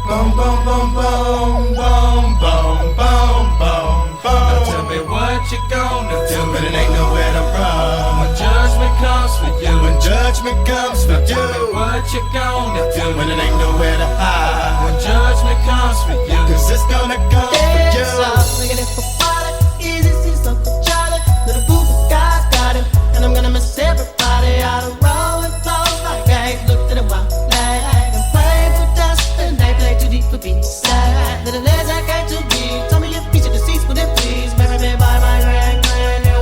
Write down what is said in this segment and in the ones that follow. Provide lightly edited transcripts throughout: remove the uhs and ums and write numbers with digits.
Boom, boom, boom, boom, boom, boom, boom, boom, boom. Now tell me what you gonna do, but it ain't nowhere to run. When judgment comes for you, when judgment comes for you, tell me what you gonna do, when it ain't nowhere to hide. When judgment comes for you, 'cause it's gonna come for you. Swinging it for water, easy, see something Charlie. Little boo guy's got him, and I'm gonna miss everybody out of row and flows like eggs. Looked at a wild lag and prayed for dust, and they play too deep for being sad. Little legs I got to be. Tell me your feature deceased, would it please? Marry me by my grand,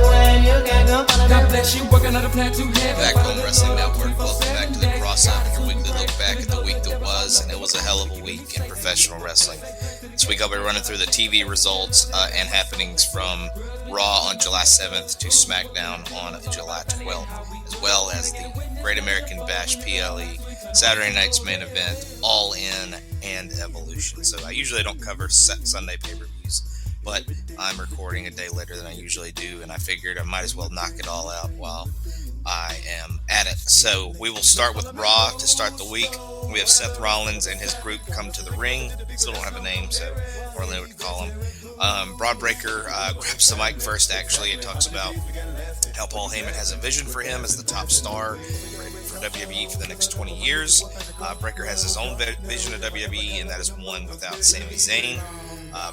when you can go follow God bless you, working on a plan to heaven. Backbone Wrestling Network, welcome back to the CrosUp, your weekly look back at the week that was, and it was a hell of a week in professional wrestling. This week I'll be running through the TV results and happenings from Raw on July 7th to SmackDown on July 12th, as well as the Great American Bash PLE, Saturday night's main event, All In, and Evolution. So I usually don't cover Sunday pay-per-views, but I'm recording a day later than I usually do, and I figured I might as well knock it all out while I am at it. So we will start with Raw to start the week. We have Seth Rollins and his group come to the ring. Still don't have a name, so I don't know what to call him. Braun Breaker grabs the mic first, actually, and talks about how Paul Heyman has a vision for him as the top star for WWE for the next 20 years. Breaker has his own vision of WWE, and that is one without Sami Zayn.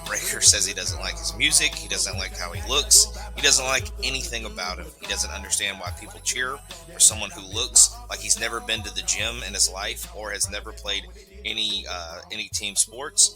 Breaker says he doesn't like his music, he doesn't like how he looks, he doesn't like anything about him. He doesn't understand why people cheer for someone who looks like he's never been to the gym in his life or has never played any team sports.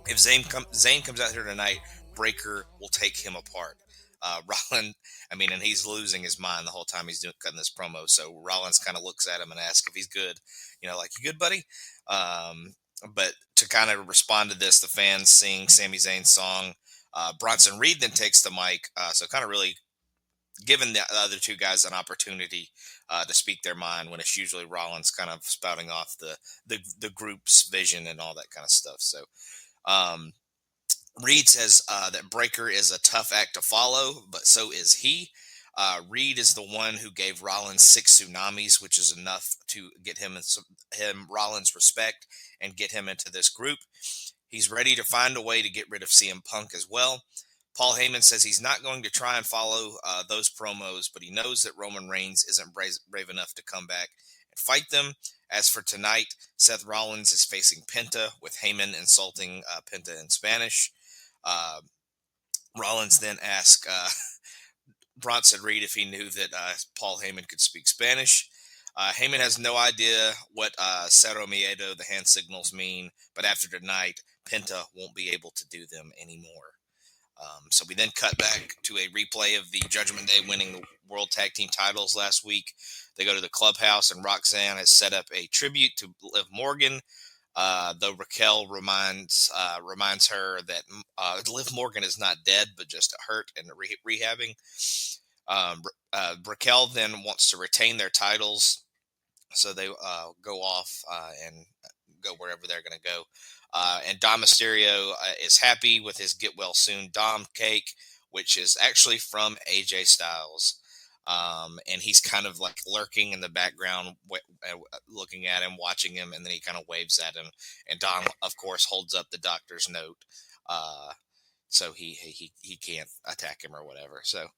If Zayn comes out here tonight, Breaker will take him apart. Rollins, and he's losing his mind the whole time he's cutting this promo. So Rollins kind of looks at him and asks if he's good. Like, you good, buddy? But to kind of respond to this, the fans sing Sami Zayn's song. Bronson Reed then takes the mic. So kind of really giving the other two guys an opportunity to speak their mind, when it's usually Rollins kind of spouting off the group's vision and all that kind of stuff. So Reed says that Breaker is a tough act to follow, but so is he. Reed is the one who gave Rollins 6 tsunamis, which is enough to get him Rollins' respect and get him into this group. He's ready to find a way to get rid of CM Punk as well. Paul Heyman says he's not going to try and follow those promos, but he knows that Roman Reigns isn't brave enough to come back and fight them. As for tonight, Seth Rollins is facing Penta, with Heyman insulting Penta in Spanish. Rollins then asked Bronson Reed if he knew that Paul Heyman could speak Spanish. Heyman has no idea what Cero Miedo, the hand signals, mean, but after tonight, Penta won't be able to do them anymore. So we then cut back to a replay of the Judgment Day winning the World Tag Team titles last week. They go to the clubhouse, and Roxanne has set up a tribute to Liv Morgan, though Raquel reminds her that Liv Morgan is not dead, but just hurt and rehabbing. Raquel then wants to retain their titles, so they go off and go wherever they're going to go. And Dom Mysterio is happy with his get well soon Dom cake, which is actually from AJ Styles. And he's kind of like lurking in the background, looking at him, watching him, and then he kind of waves at him. And Dom, of course, holds up the doctor's note, so he can't attack him or whatever. So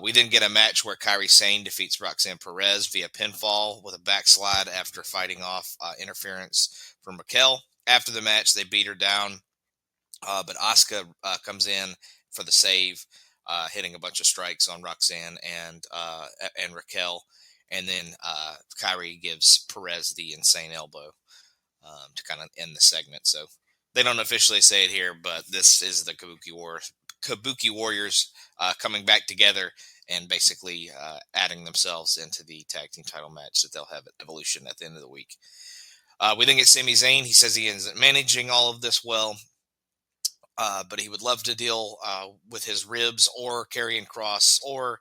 we then get a match where Kairi Sane defeats Roxanne Perez via pinfall with a backslide after fighting off interference from Raquel. After the match, they beat her down, but Asuka comes in for the save, hitting a bunch of strikes on Roxanne and Raquel, and then Kairi gives Perez the insane elbow to kind of end the segment. So they don't officially say it here, but this is the Kabuki Warriors coming back together and basically adding themselves into the tag team title match that they'll have at Evolution at the end of the week. We then get Sami Zayn. He says he isn't managing all of this well, but he would love to deal with his ribs or Karrion Kross or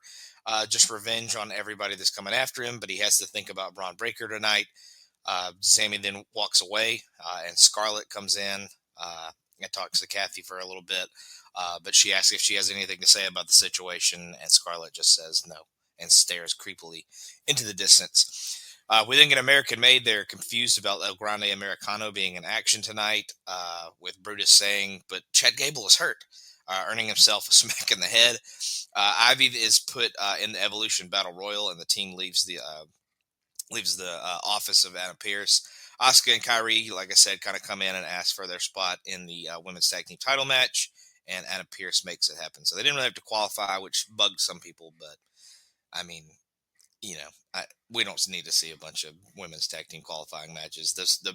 just revenge on everybody that's coming after him, but he has to think about Braun Breaker tonight. Sami then walks away, and Scarlett comes in and talks to Kathy for a little bit, but she asks if she has anything to say about the situation, and Scarlett just says no and stares creepily into the distance. We then get American Made. They're confused about El Grande Americano being in action tonight, with Brutus saying, but Chad Gable is hurt, earning himself a smack in the head. Ivy is put in the Evolution Battle Royal, and the team leaves the office of Adam Pearce. Asuka and Kyrie, like I said, kind of come in and ask for their spot in the women's tag team title match, and Adam Pearce makes it happen. So they didn't really have to qualify, which bugged some people, but I mean, we don't need to see a bunch of women's tag team qualifying matches. The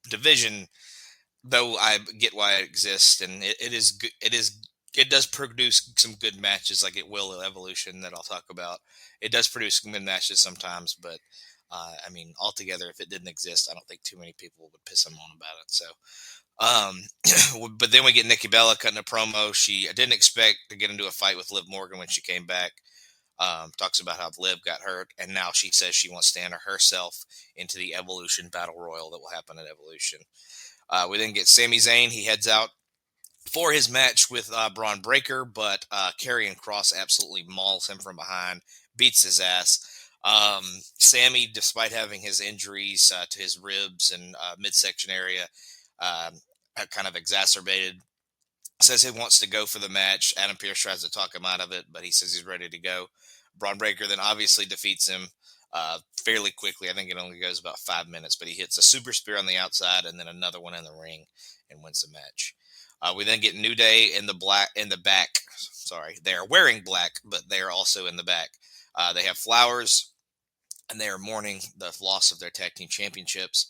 division, though, I get why it exists, and it is good. It does produce some good matches, like it will Evolution that I'll talk about. It does produce some good matches sometimes, but I mean, altogether, if it didn't exist, I don't think too many people would piss them on about it. So, but then we get Nikki Bella cutting a promo. She didn't expect to get into a fight with Liv Morgan when she came back. Talks about how Liv got hurt, and now she says she wants to enter herself into the Evolution Battle Royal that will happen at Evolution. We then get Sami Zayn. He heads out for his match with Braun Breaker, but Karrion Kross absolutely mauls him from behind, beats his ass. Sammy, despite having his injuries to his ribs and midsection area, kind of exacerbated, says he wants to go for the match. Adam Pearce tries to talk him out of it, but he says he's ready to go. Braun Breaker then obviously defeats him fairly quickly. I think it only goes about 5 minutes, but he hits a super spear on the outside and then another one in the ring and wins the match. We then get New Day in the back. Sorry, they are wearing black, but they are also in the back. They have flowers, and they are mourning the loss of their tag team championships.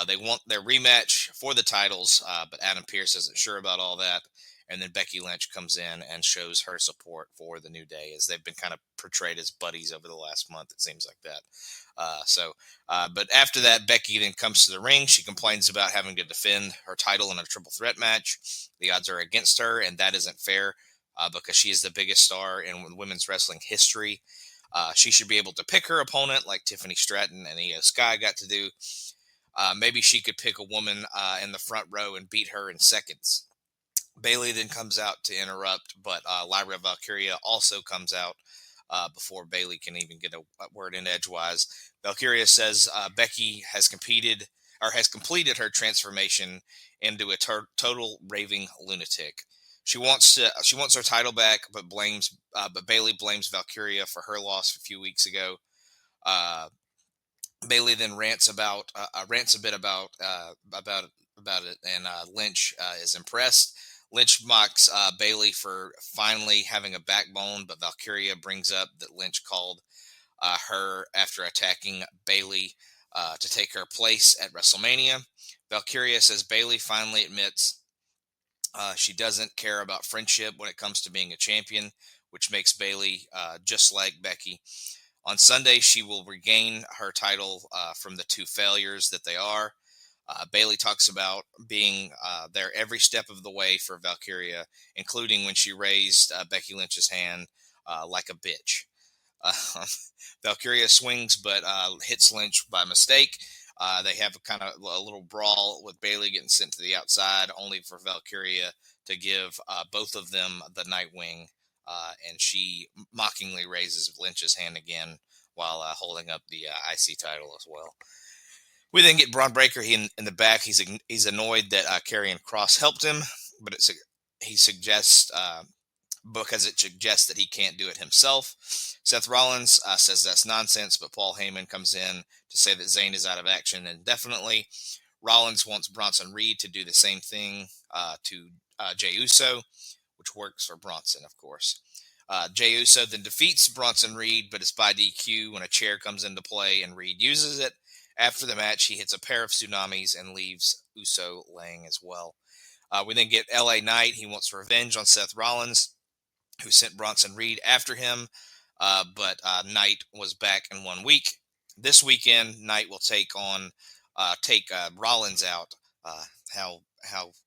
They want their rematch for the titles, but Adam Pearce isn't sure about all that. And then Becky Lynch comes in and shows her support for the New Day, as they've been kind of portrayed as buddies over the last month. It seems like that. But after that, Becky then comes to the ring. She complains about having to defend her title in a triple threat match. The odds are against her, and that isn't fair because she is the biggest star in women's wrestling history. She should be able to pick her opponent like Tiffany Stratton and Io Sky got to do. Maybe she could pick a woman in the front row and beat her in seconds. Bayley then comes out to interrupt, but Lyra Valkyria also comes out before Bayley can even get a word in edgewise. Valkyria says Becky has completed her transformation into a total raving lunatic. She wants her title back, but Bayley blames Valkyria for her loss a few weeks ago. Bayley then rants a bit about it, and Lynch is impressed. Lynch mocks Bayley for finally having a backbone, but Valkyria brings up that Lynch called her after attacking Bayley to take her place at WrestleMania. Valkyria says Bayley finally admits she doesn't care about friendship when it comes to being a champion, which makes Bayley just like Becky. On Sunday, she will regain her title from the two failures that they are. Bayley talks about being there every step of the way for Valkyria, including when she raised Becky Lynch's hand like a bitch. Valkyria swings, but hits Lynch by mistake. They have a little brawl with Bayley getting sent to the outside, only for Valkyria to give both of them the Nightwing, and she mockingly raises Lynch's hand again while holding up the IC title as well. We then get Braun Breaker. He in the back. He's annoyed that Karrion Kross helped him, but he suggests because it suggests that he can't do it himself. Seth Rollins says that's nonsense, but Paul Heyman comes in to say that Zayn is out of action indefinitely. Rollins wants Bronson Reed to do the same thing to Jey Uso, which works for Bronson, of course. Jey Uso then defeats Bronson Reed, but it's by DQ when a chair comes into play and Reed uses it. After the match, he hits a pair of tsunamis and leaves Uso laying as well. We then get LA Knight. He wants revenge on Seth Rollins, who sent Bronson Reed after him, but Knight was back in 1 week. This weekend, Knight will take Rollins out. How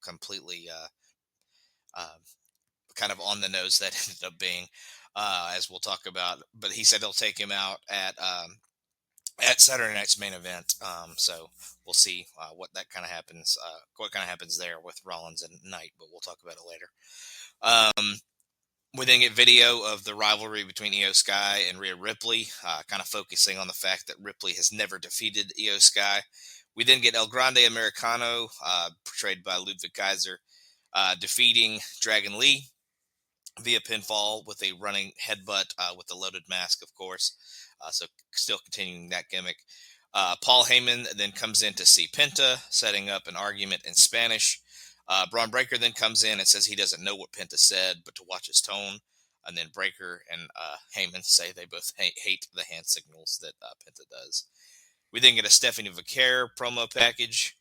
completely kind of on the nose that ended up being, as we'll talk about. But he said he'll take him out at Saturday night's main event. So we'll see what kind of happens there with Rollins and Knight, but we'll talk about it later. We then get video of the rivalry between Io Sky and Rhea Ripley, kind of focusing on the fact that Ripley has never defeated Io Sky. We then get El Grande Americano, portrayed by Ludwig Kaiser, defeating Dragon Lee via pinfall with a running headbutt with a loaded mask, of course. So still continuing that gimmick. Paul Heyman then comes in to see Penta, setting up an argument in Spanish. Braun Breaker then comes in and says he doesn't know what Penta said, but to watch his tone. And then Breaker and Heyman say they both hate the hand signals that Penta does. We then get a Stephanie Vaquer promo package.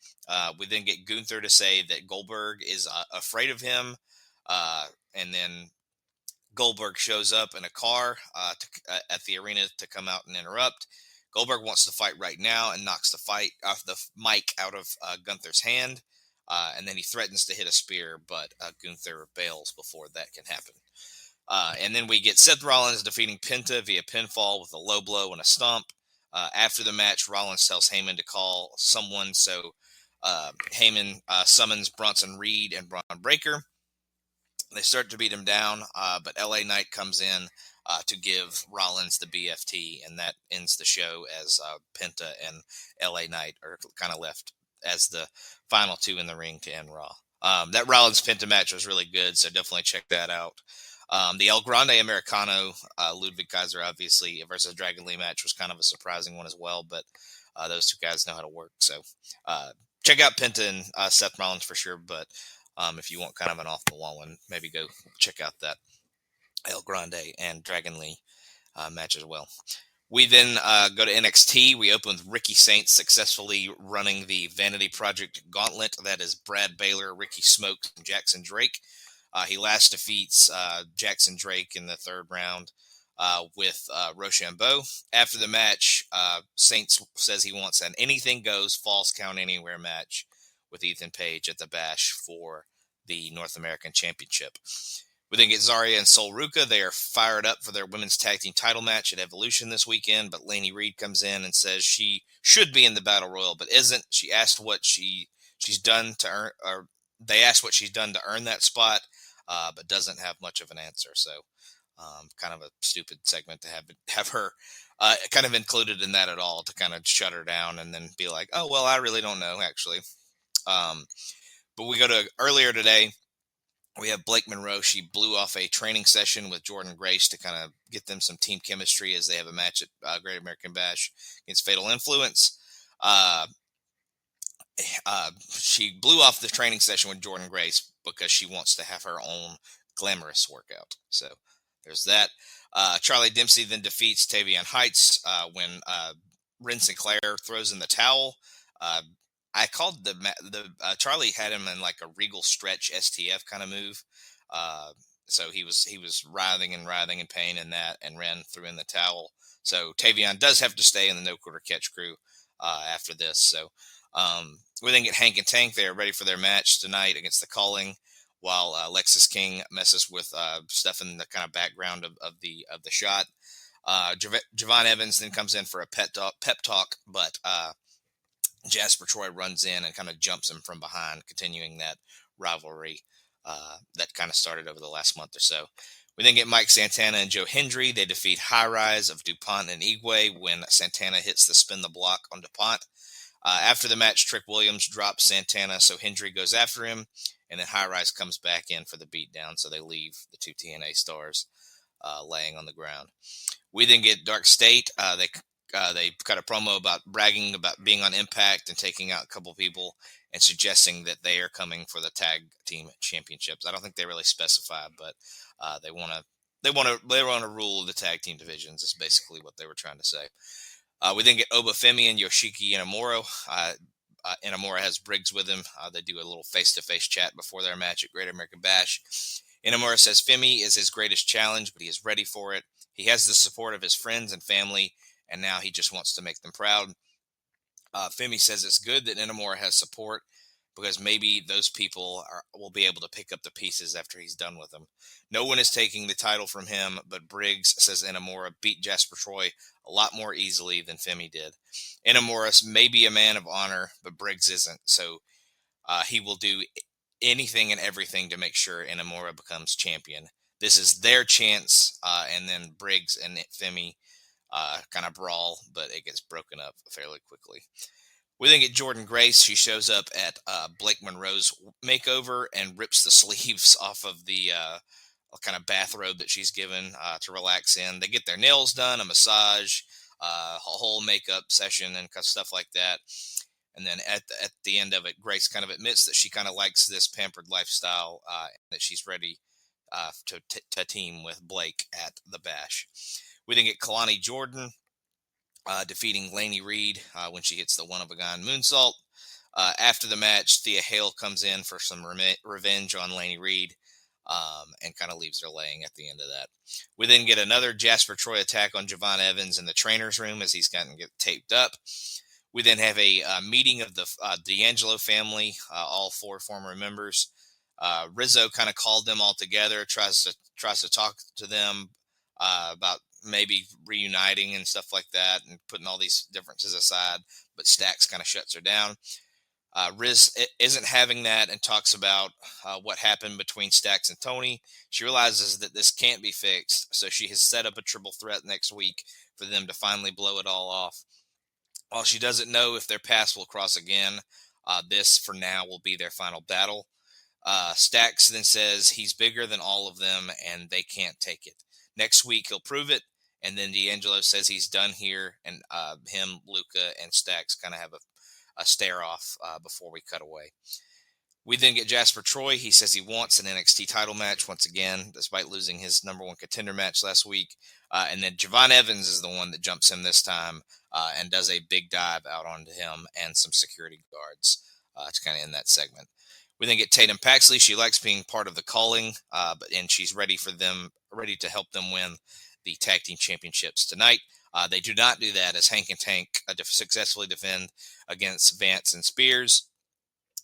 We then get Gunther to say that Goldberg is afraid of him. And then Goldberg shows up in a car at the arena to come out and interrupt. Goldberg wants to fight right now and knocks the mic out of Gunther's hand. And then he threatens to hit a spear, but Gunther bails before that can happen. And then we get Seth Rollins defeating Penta via pinfall with a low blow and a stomp. After the match, Rollins tells Heyman to call someone, so Heyman summons Bronson Reed and Braun Breaker. They start to beat him down, but LA Knight comes in to give Rollins the BFT, and that ends the show as Penta and LA Knight are kind of left as the final two in the ring to end Raw. That Rollins-Penta match was really good, so definitely check that out. The El Grande Americano, Ludwig Kaiser, obviously, versus Dragon Lee match was kind of a surprising one as well, but those two guys know how to work. So check out Penta and Seth Rollins for sure, but if you want kind of an off-the-wall one, maybe go check out that El Grande and Dragon Lee match as well. We then go to NXT. We open with Ricky Saints successfully running the Vanity Project Gauntlet. That is Brad Baylor, Ricky Smokes, and Jackson Drake. He last defeats Jackson Drake in the third round with Rochambeau. After the match, Saints says he wants an anything goes, falls count anywhere match with Ethan Page at the Bash for the North American Championship. We then get Zarya and Sol Ruka. They are fired up for their women's tag team title match at Evolution this weekend, but Lainey Reed comes in and says she should be in the Battle Royal, but isn't. She asked what she's done to earn, or they asked what she's done to earn that spot, but doesn't have much of an answer. So kind of a stupid segment to have her kind of included in that at all, to kind of shut her down and then be like, oh, well, I really don't know, actually. But we go to earlier today. We have Blake Monroe. She blew off a training session with Jordan Grace to kind of get them some team chemistry as they have a match at Great American Bash against Fatal Influence. She blew off the training session with Jordan Grace because she wants to have her own glamorous workout. So there's that. Charlie Dempsey then defeats Tavion Heights when Ren Sinclair throws in the towel. I called the Charlie had him in like a Regal Stretch STF kind of move. So he was writhing in pain in that, and Ren threw in the towel. So Tavion does have to stay in the No Quarter Catch crew after this. So we then get Hank and Tank. They are ready for their match tonight against the Calling, while Lexus King messes with stuff in the kind of background of the shot. Javon Evans then comes in for a pep talk, but Jasper Troy runs in and kind of jumps him from behind, continuing that rivalry that kind of started over the last month or so. We then get Mike Santana and Joe Hendry. They defeat High Rise of DuPont and Igwe when Santana hits the spin the block on DuPont. After the match, Trick Williams drops Santana, so Hendry goes after him, and then High Rise comes back in for the beatdown, so they leave the two TNA stars laying on the ground. We then get Dark State. They cut a promo about bragging about being on Impact and taking out a couple people and suggesting that they are coming for the tag team championships. I don't think they really specify, but they want to rule the tag team divisions is basically what they were trying to say. We then get Obafemi and Yoshiki Inamura. Inamura has Briggs with him. They do a little face-to-face chat before their match at Great American Bash. Inamura says Femi is his greatest challenge, but he is ready for it. He has the support of his friends and family, and now he just wants to make them proud. Femi says it's good that Inamura has support because maybe those people will be able to pick up the pieces after he's done with them. No one is taking the title from him, but Briggs says Inamura beat Jasper Troy a lot more easily than Femi did. Inamura may be a man of honor, but Briggs isn't, so he will do anything and everything to make sure Inamura becomes champion. This is their chance, and then Briggs and Femi kind of brawl, but it gets broken up fairly quickly. We then get Jordan Grace. She shows up at Blake Monroe's makeover and rips the sleeves off of the kind of bathrobe that she's given to relax in. They get their nails done, a massage, a whole makeup session, and stuff like that. And then at the end of it, Grace kind of admits that she kind of likes this pampered lifestyle, that she's ready to team with Blake at the Bash. We then get Kalani Jordan defeating Laney Reed when she hits the one-of-a-kind moonsault. After the match, Thea Hale comes in for some revenge on Laney Reed, and kind of leaves her laying at the end of that. We then get another Jasper Troy attack on Javon Evans in the trainer's room as he's gotten taped up. We then have a meeting of the D'Angelo family, all 4 former members. Rizzo kind of called them all together, tries to talk to them about maybe reuniting and stuff like that and putting all these differences aside, but Stacks kind of shuts her down. Riz isn't having that and talks about what happened between Stacks and Tony. She realizes that this can't be fixed, so she has set up a triple threat next week for them to finally blow it all off. While she doesn't know if their paths will cross again, this for now will be their final battle. Stacks then says he's bigger than all of them and they can't take it. Next week he'll prove it, and then D'Angelo says he's done here, and him, Luca, and Stacks kind of have a stare off before we cut away. We then get Jasper Troy. He says he wants an NXT title match once again, despite losing his number 1 contender match last week. And then Javon Evans is the one that jumps him this time and does a big dive out onto him and some security guards to kind of end that segment. We then get Tatum Paxley. She likes being part of the calling, and she's ready to help them win the tag team championships tonight. They do not do that as Hank and Tank successfully defend against Vance and Spears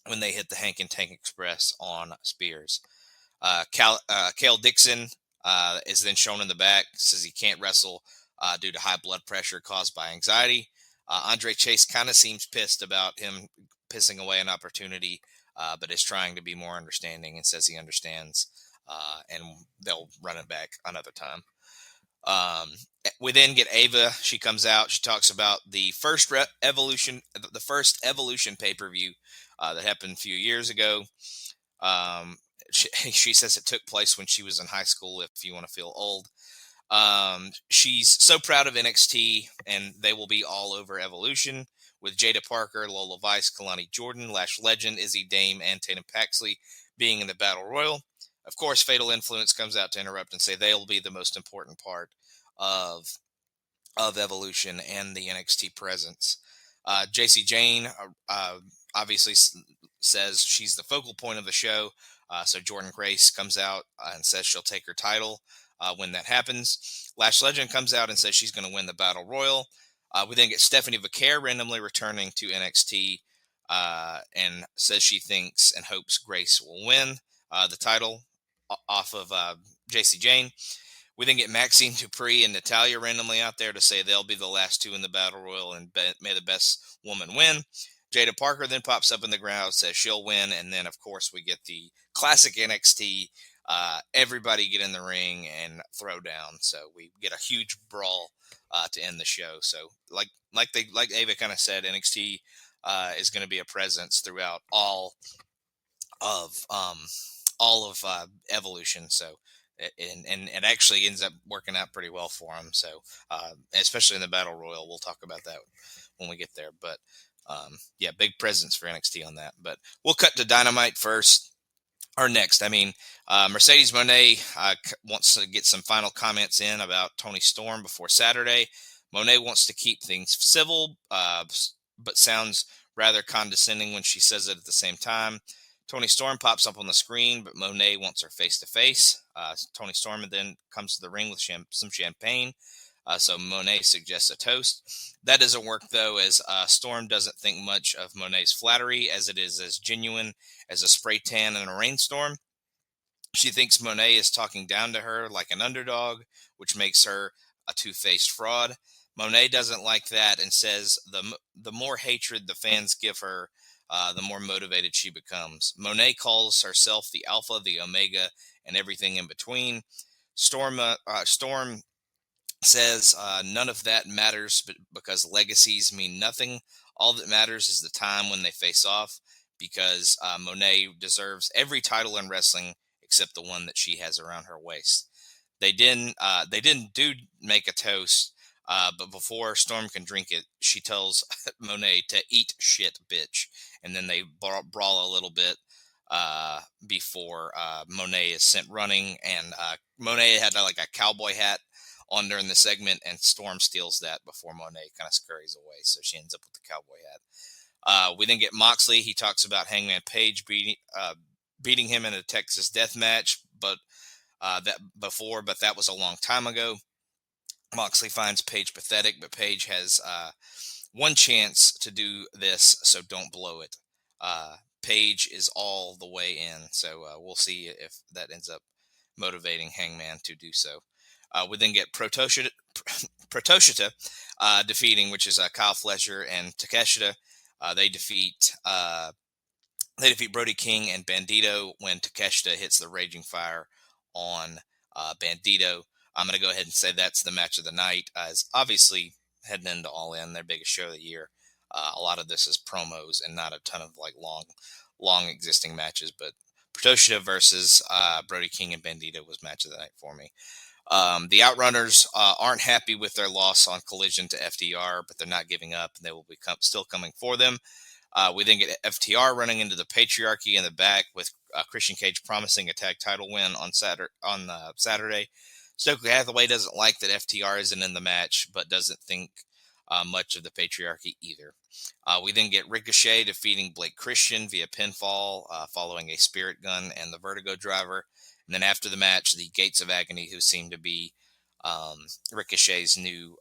when they hit the Hank and Tank Express on Spears. Cale Dixon is then shown in the back, says he can't wrestle due to high blood pressure caused by anxiety. Andre Chase kind of seems pissed about him pissing away an opportunity, but is trying to be more understanding and says he understands, and they'll run it back another time. We then get Ava. She comes out. She talks about the first Evolution pay-per-view that happened a few years ago. She says it took place when she was in high school, if you want to feel old. She's so proud of NXT, and they will be all over Evolution with Jada Parker, Lola Vice, Kalani Jordan, Lash Legend, Izzy Dame, and Tatum Paxley being in the Battle Royal. Of course, Fatal Influence comes out to interrupt and say they'll be the most important part of Evolution and the NXT presence. JC Jane obviously says she's the focal point of the show, so Jordan Grace comes out and says she'll take her title when that happens. Lash Legend comes out and says she's going to win the Battle Royal. We then get Stephanie Vaquer randomly returning to NXT and says she thinks and hopes Grace will win the title off of JC Jane. We then get Maxine Dupree and Natalia randomly out there to say they'll be the last 2 in the Battle Royal and may the best woman win. Jada Parker then pops up in the crowd, says she'll win, and then, of course, we get the classic NXT, everybody get in the ring and throw down. So we get a huge brawl to end the show. So like Ava kind of said, NXT is going to be a presence throughout all of Evolution. So and it actually ends up working out pretty well for them. So especially in the Battle Royal, we'll talk about that when we get there. But yeah, big presence for NXT on that. But we'll cut to Dynamite first. Or next. I mean, Mercedes Moné wants to get some final comments in about Toni Storm before Saturday. Moné wants to keep things civil, but sounds rather condescending when she says it at the same time. Toni Storm pops up on the screen, but Moné wants her face-to-face. Toni Storm then comes to the ring with some champagne. So Moné suggests a toast. That doesn't work, though, as Storm doesn't think much of Monet's flattery, as it is as genuine as a spray tan in a rainstorm. She thinks Moné is talking down to her like an underdog, which makes her a two-faced fraud. Moné doesn't like that and says the more hatred the fans give her, the more motivated she becomes. Monet calls herself the Alpha, the Omega, and everything in between. Storm says none of that matters because legacies mean nothing. All that matters is the time when they face off, because Monet deserves every title in wrestling except the one that she has around her waist. They didn't do make a toast, but before Storm can drink it, she tells Monet to eat shit, bitch, and then they brawl a little bit before Monet is sent running, and Monet had like a cowboy hat on during the segment, and Storm steals that before Monet kind of scurries away, so she ends up with the cowboy hat. We then get Moxley. He talks about Hangman Page beating him in a Texas death match, but that was a long time ago. Moxley finds Page pathetic, but Page has one chance to do this, so don't blow it. Page is all the way in, so we'll see if that ends up motivating Hangman to do so. We then get Protoshita defeating, which is Kyle Fletcher and Takeshita. They defeat Brody King and Bandito when Takeshita hits the Raging Fire on Bandito. I'm going to go ahead and say that's the match of the night, as obviously heading into All In, their biggest show of the year. A lot of this is promos and not a ton of like long existing matches, but Protoshita versus Brody King and Bandito was match of the night for me. The Outrunners aren't happy with their loss on Collision to FTR, but they're not giving up, and they will be still coming for them. We then get FTR running into the Patriarchy in the back with Christian Cage promising a tag title win on Saturday. Stokely Hathaway doesn't like that FTR isn't in the match, but doesn't think much of the Patriarchy either. We then get Ricochet defeating Blake Christian via pinfall following a Spirit Gun and the Vertigo Driver. And then after the match, the Gates of Agony, who seem to be Ricochet's new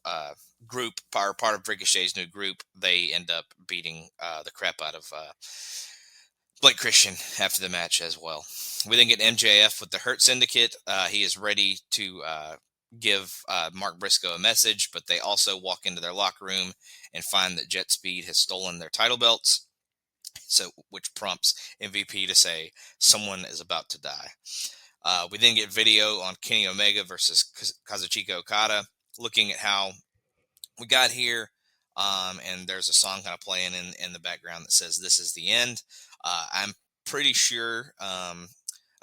group, part of Ricochet's new group, they end up beating the crap out of Blake Christian after the match as well. We then get MJF with the Hurt Syndicate. He is ready to give Mark Briscoe a message, but they also walk into their locker room and find that Jet Speed has stolen their title belts, which prompts MVP to say, someone is about to die. We then get video on Kenny Omega versus Kazuchika Okada, looking at how we got here, and there's a song kind of playing in the background that says, "This is the end." I'm pretty sure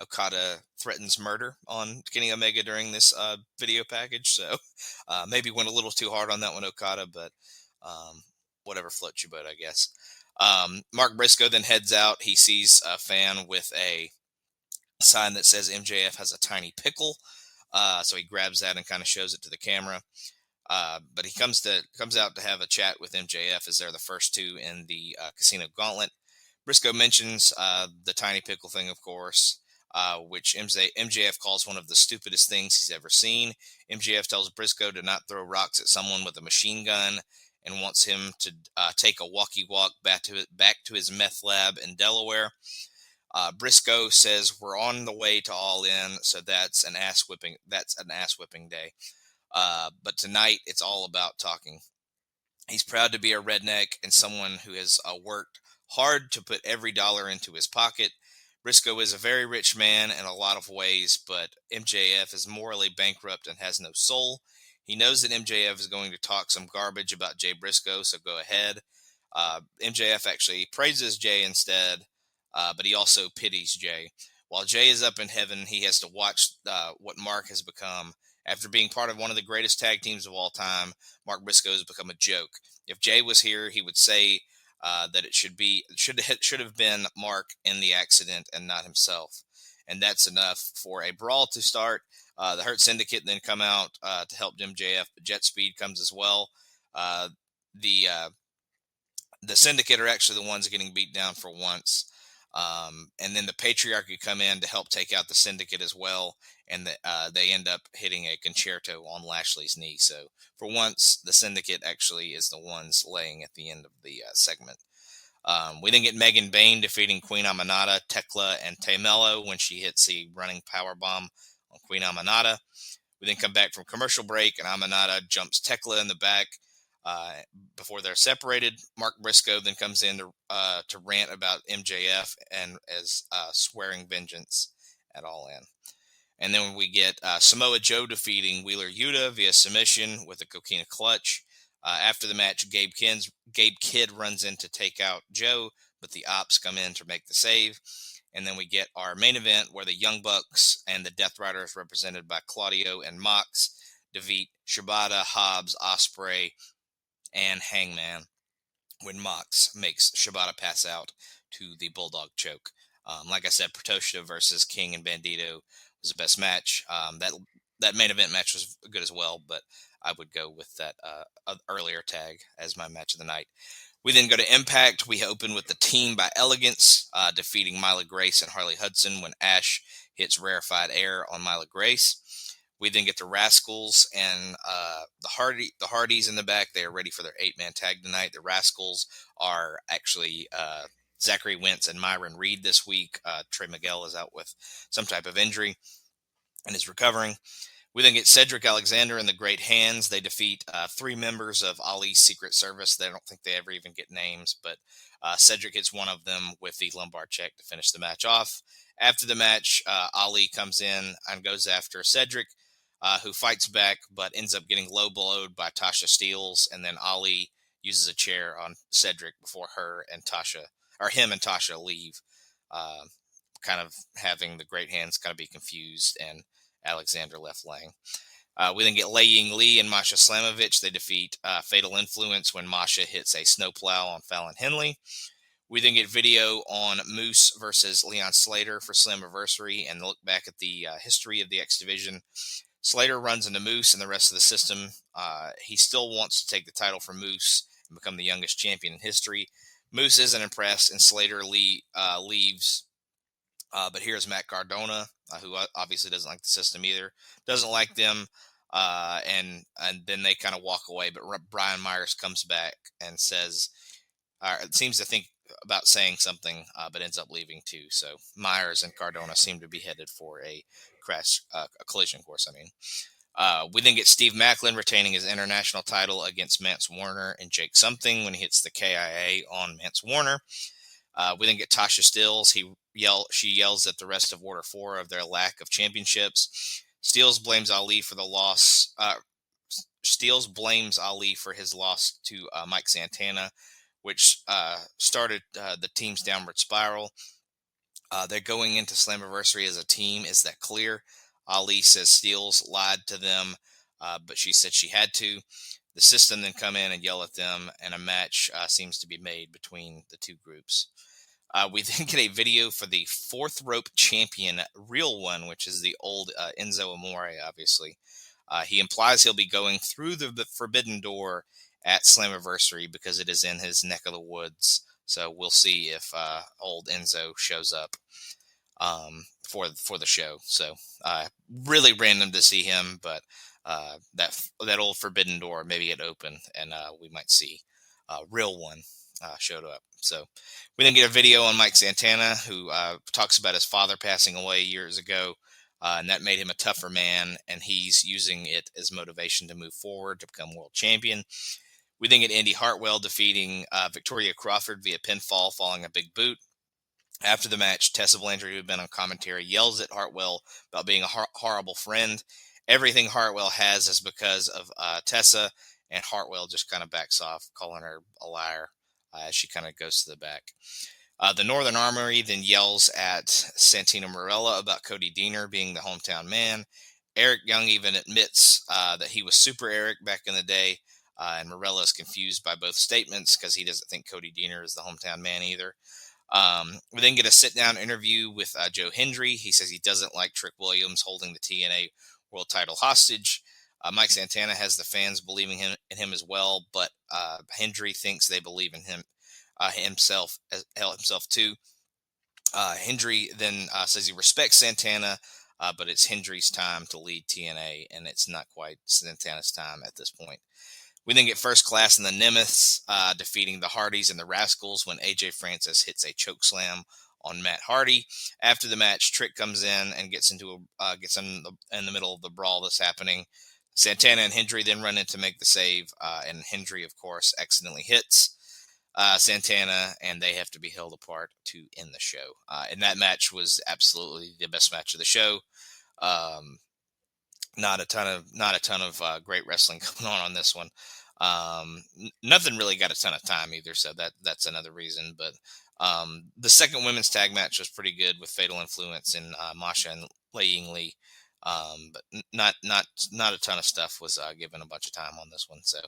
Okada threatens murder on Kenny Omega during this video package, so maybe went a little too hard on that one, Okada, but whatever floats your boat, I guess. Mark Briscoe then heads out. He sees a fan with a sign that says MJF has a tiny pickle, so he grabs that and kind of shows it to the camera. But he comes out to have a chat with MJF as they're the first two in the Casino Gauntlet. Briscoe mentions the tiny pickle thing, of course, which MJF calls one of the stupidest things he's ever seen. MJF tells Briscoe to not throw rocks at someone with a machine gun and wants him to take a walkie-walk back to his meth lab in Delaware. Briscoe says we're on the way to All In, so that's an ass whipping day. But tonight it's all about talking. He's proud to be a redneck and someone who has worked hard to put every dollar into his pocket. Briscoe is a very rich man in a lot of ways, but MJF is morally bankrupt and has no soul. He knows that MJF is going to talk some garbage about Jay Briscoe, so go ahead. MJF actually praises Jay instead, but he also pities Jay. While Jay is up in heaven, he has to watch what Mark has become. After being part of one of the greatest tag teams of all time, Mark Briscoe has become a joke. If Jay was here, he would say that it should have been Mark in the accident and not himself. And that's enough for a brawl to start. The Hurt Syndicate then come out to help MJF, but Jet Speed comes as well. The Syndicate are actually the ones getting beat down for once. And then the Patriarchy come in to help take out the Syndicate as well. And they end up hitting a concerto on Lashley's knee. So for once, the Syndicate actually is the ones laying at the end of the segment. We then get Megan Bayne defeating Queen Aminata, Tekla, and Tamello when she hits a running powerbomb on Queen Aminata. We then come back from commercial break, and Aminata jumps Tekla in the back. before they're separated. Mark Briscoe then comes in to rant about MJF and as swearing vengeance at All In. And then we get Samoa Joe defeating Wheeler Yuta via submission with a coquina clutch. After the match, Gabe Kidd runs in to take out Joe, but the Ops come in to make the save. And then we get our main event where the Young Bucks and the Death Riders, represented by Claudio and Mox, defeat Shibata, Hobbs, Ospreay, and Hangman when Mox makes Shibata pass out to the Bulldog choke. Like I said, Protosha versus King and Bandito was the best match. That main event match was good as well, but I would go with that earlier tag as my match of the night. We then go to Impact. We open with the Team by Elegance, defeating Myla Grace and Harley Hudson when Ash hits Rarefied Air on Myla Grace. We then get the Rascals and the Hardys in the back. They are ready for their 8-man tag tonight. The Rascals are actually Zachary Wentz and Myron Reed this week. Trey Miguel is out with some type of injury and is recovering. We then get Cedric Alexander and the Great Hands. They defeat 3 members of Ali's Secret Service. They don't think they ever even get names, but Cedric hits one of them with the lumbar check to finish the match off. After the match, Ali comes in and goes after Cedric, who fights back but ends up getting low blowed by Tasha Steelz, and then Ali uses a chair on Cedric before him and Tasha leave, kind of having the Great Hands kind of be confused and Alexander left laying. We then get Lei Ying Lee and Masha Slamovich. They defeat Fatal Influence when Masha hits a snowplow on Fallon Henley. We then get video on Moose versus Leon Slater for Slammiversary and look back at the history of the X Division. Slater runs into Moose and the rest of the system. He still wants to take the title from Moose and become the youngest champion in history. Moose isn't impressed, and Slater leaves. But here's Matt Cardona, who obviously doesn't like the system either. Doesn't like them, and then they kind of walk away. But Brian Myers comes back and says, seems to think about saying something, but ends up leaving too. So Myers and Cardona seem to be headed for a collision course. We then get Steve Macklin retaining his international title against Mance Warner and Jake Something when he hits the KIA on Mance Warner. We then get Tasha Steelz. She yells at the rest of Order 4 of their lack of championships. Steelz blames Ali for the loss. Steelz blames Ali for his loss to Mike Santana, which started the team's downward spiral. They're going into Slammiversary as a team. Is that clear? Ali says Steelz lied to them, but she said she had to. The system then come in and yell at them, and a match seems to be made between the two groups. We then get a video for the 4th Rope Champion, Real One, which is the old Enzo Amore, obviously. He implies he'll be going through the Forbidden Door at Slammiversary because it is in his neck of the woods. So we'll see if old Enzo shows up for the show. So really random to see him, but that old Forbidden Door maybe it open, and we might see Real One showed up. So we then get a video on Mike Santana, who talks about his father passing away years ago, and that made him a tougher man, and he's using it as motivation to move forward to become world champion. We then get Indy Hartwell defeating Victoria Crawford via pinfall following a big boot. After the match, Tessa Blanchard, who had been on commentary, yells at Hartwell about being a horrible friend. Everything Hartwell has is because of Tessa, and Hartwell just kind of backs off, calling her a liar as she kind of goes to the back. The Northern Armory then yells at Santino Marella about Cody Deaner being the hometown man. Eric Young even admits that he was Super Eric back in the day, and Marella is confused by both statements because he doesn't think Cody Deaner is the hometown man either. We then get a sit-down interview with Joe Hendry. He says he doesn't like Trick Williams holding the TNA World title hostage. Mike Santana has the fans believing in him as well, but Hendry thinks they believe in him himself too. Hendry then says he respects Santana, but it's Hendry's time to lead TNA, and it's not quite Santana's time at this point. We then get First Class and the Nemeths defeating the Hardys and the Rascals when AJ Francis hits a chokeslam on Matt Hardy. After the match, Trick comes in and gets in the middle of the brawl that's happening. Santana and Hendry then run in to make the save, and Hendry, of course, accidentally hits Santana, and they have to be held apart to end the show. And that match was absolutely the best match of the show. Not a ton of great wrestling going on this one. Nothing really got a ton of time either, so that's another reason. But the second women's tag match was pretty good with Fatal Influence and Masha and Lei Ying Lee. But not a ton of stuff was given a bunch of time on this one. So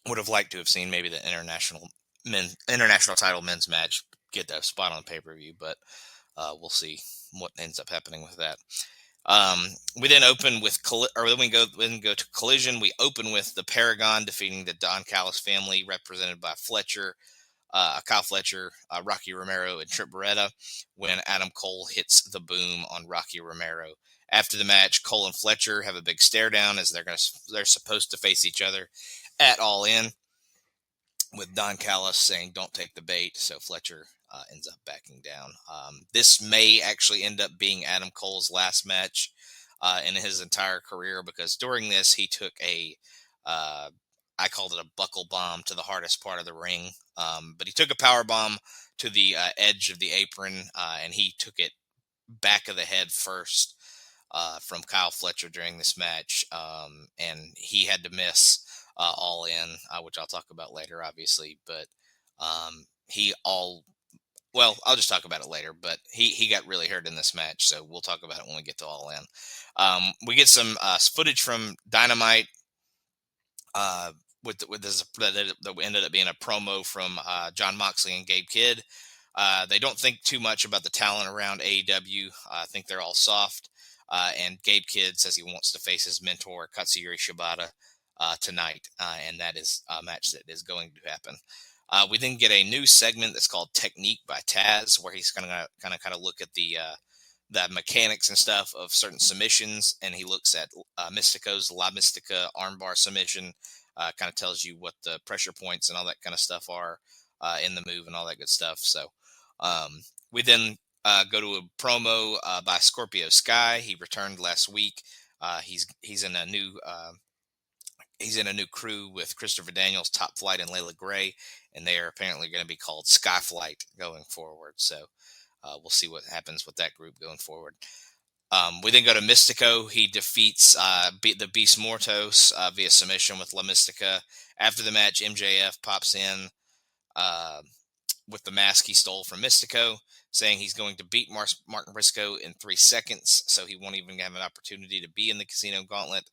would have liked to have seen maybe the international title men's match get a spot on the pay-per-view, but we'll see what ends up happening with that. We then open with, then we go to Collision. We open with the Paragon defeating the Don Callis family, represented by Fletcher, Kyle Fletcher, Rocky Romero, and Trip Beretta, when Adam Cole hits the boom on Rocky Romero. After the match, Cole and Fletcher have a big stare down as they're supposed to face each other at All In, with Don Callis saying, "Don't take the bait." So Fletcher ends up backing down. This may actually end up being Adam Cole's last match in his entire career, because during this he took I called it a buckle bomb to the hardest part of the ring, but he took a power bomb to the edge of the apron, and he took it back of the head first from Kyle Fletcher during this match, and he had to miss All In, which I'll talk about later, obviously, but I'll just talk about it later, but he got really hurt in this match, so we'll talk about it when we get to All In. We get some footage from Dynamite with this that ended up being a promo from Jon Moxley and Gabe Kidd. They don't think too much about the talent around AEW. I think they're all soft, and Gabe Kidd says he wants to face his mentor, Katsuyori Shibata, tonight, and that is a match that is going to happen. We then get a new segment that's called Technique by Taz, where he's going to kind of look at the mechanics and stuff of certain submissions, and he looks at Mystico's La Mystica armbar submission, kind of tells you what the pressure points and all that kind of stuff are in the move and all that good stuff. So we then go to a promo by Scorpio Sky. He returned last week. He's in a new crew with Christopher Daniels, Top Flight, and Layla Gray, and they are apparently going to be called Skyflight going forward. So we'll see what happens with that group going forward. We then go to Mystico. He defeats the Beast Mortos via submission with La Mystica. After the match, MJF pops in with the mask he stole from Mystico, saying he's going to beat Martin Briscoe in 3 seconds, so he won't even have an opportunity to be in the Casino Gauntlet.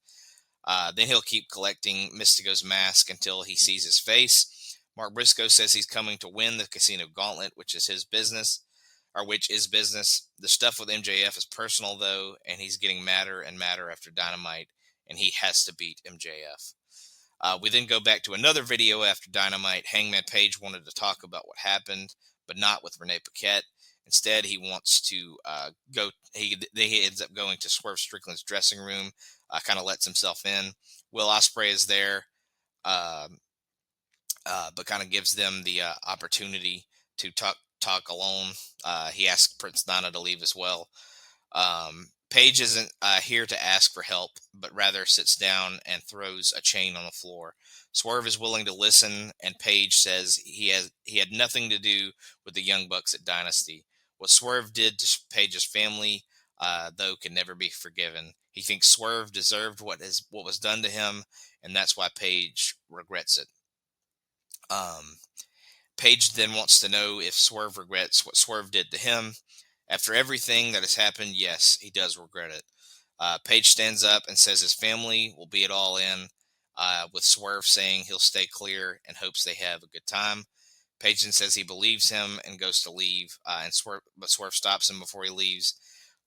Then he'll keep collecting Mystico's mask until he sees his face. Mark Briscoe says he's coming to win the Casino Gauntlet, which is business. The stuff with MJF is personal, though, and he's getting madder and madder after Dynamite, and he has to beat MJF. We then go back to another video after Dynamite. Hangman Page wanted to talk about what happened, but not with Renee Paquette. Instead, he wants to he ends up going to Swerve Strickland's dressing room, kind of lets himself in. Will Ospreay is there, but kind of gives them the opportunity to talk alone. He asks Prince Nana to leave as well. Paige isn't here to ask for help, but rather sits down and throws a chain on the floor. Swerve is willing to listen, and Paige says he had nothing to do with the Young Bucks at Dynasty. What Swerve did to Paige's family, though, can never be forgiven. He thinks Swerve deserved what was done to him, and that's why Paige regrets it. Paige then wants to know if Swerve regrets what Swerve did to him. After everything that has happened, yes, he does regret it. Paige stands up and says his family will be at All In, with Swerve saying he'll stay clear and hopes they have a good time. Paige then says he believes him and goes to leave, but Swerve stops him before he leaves.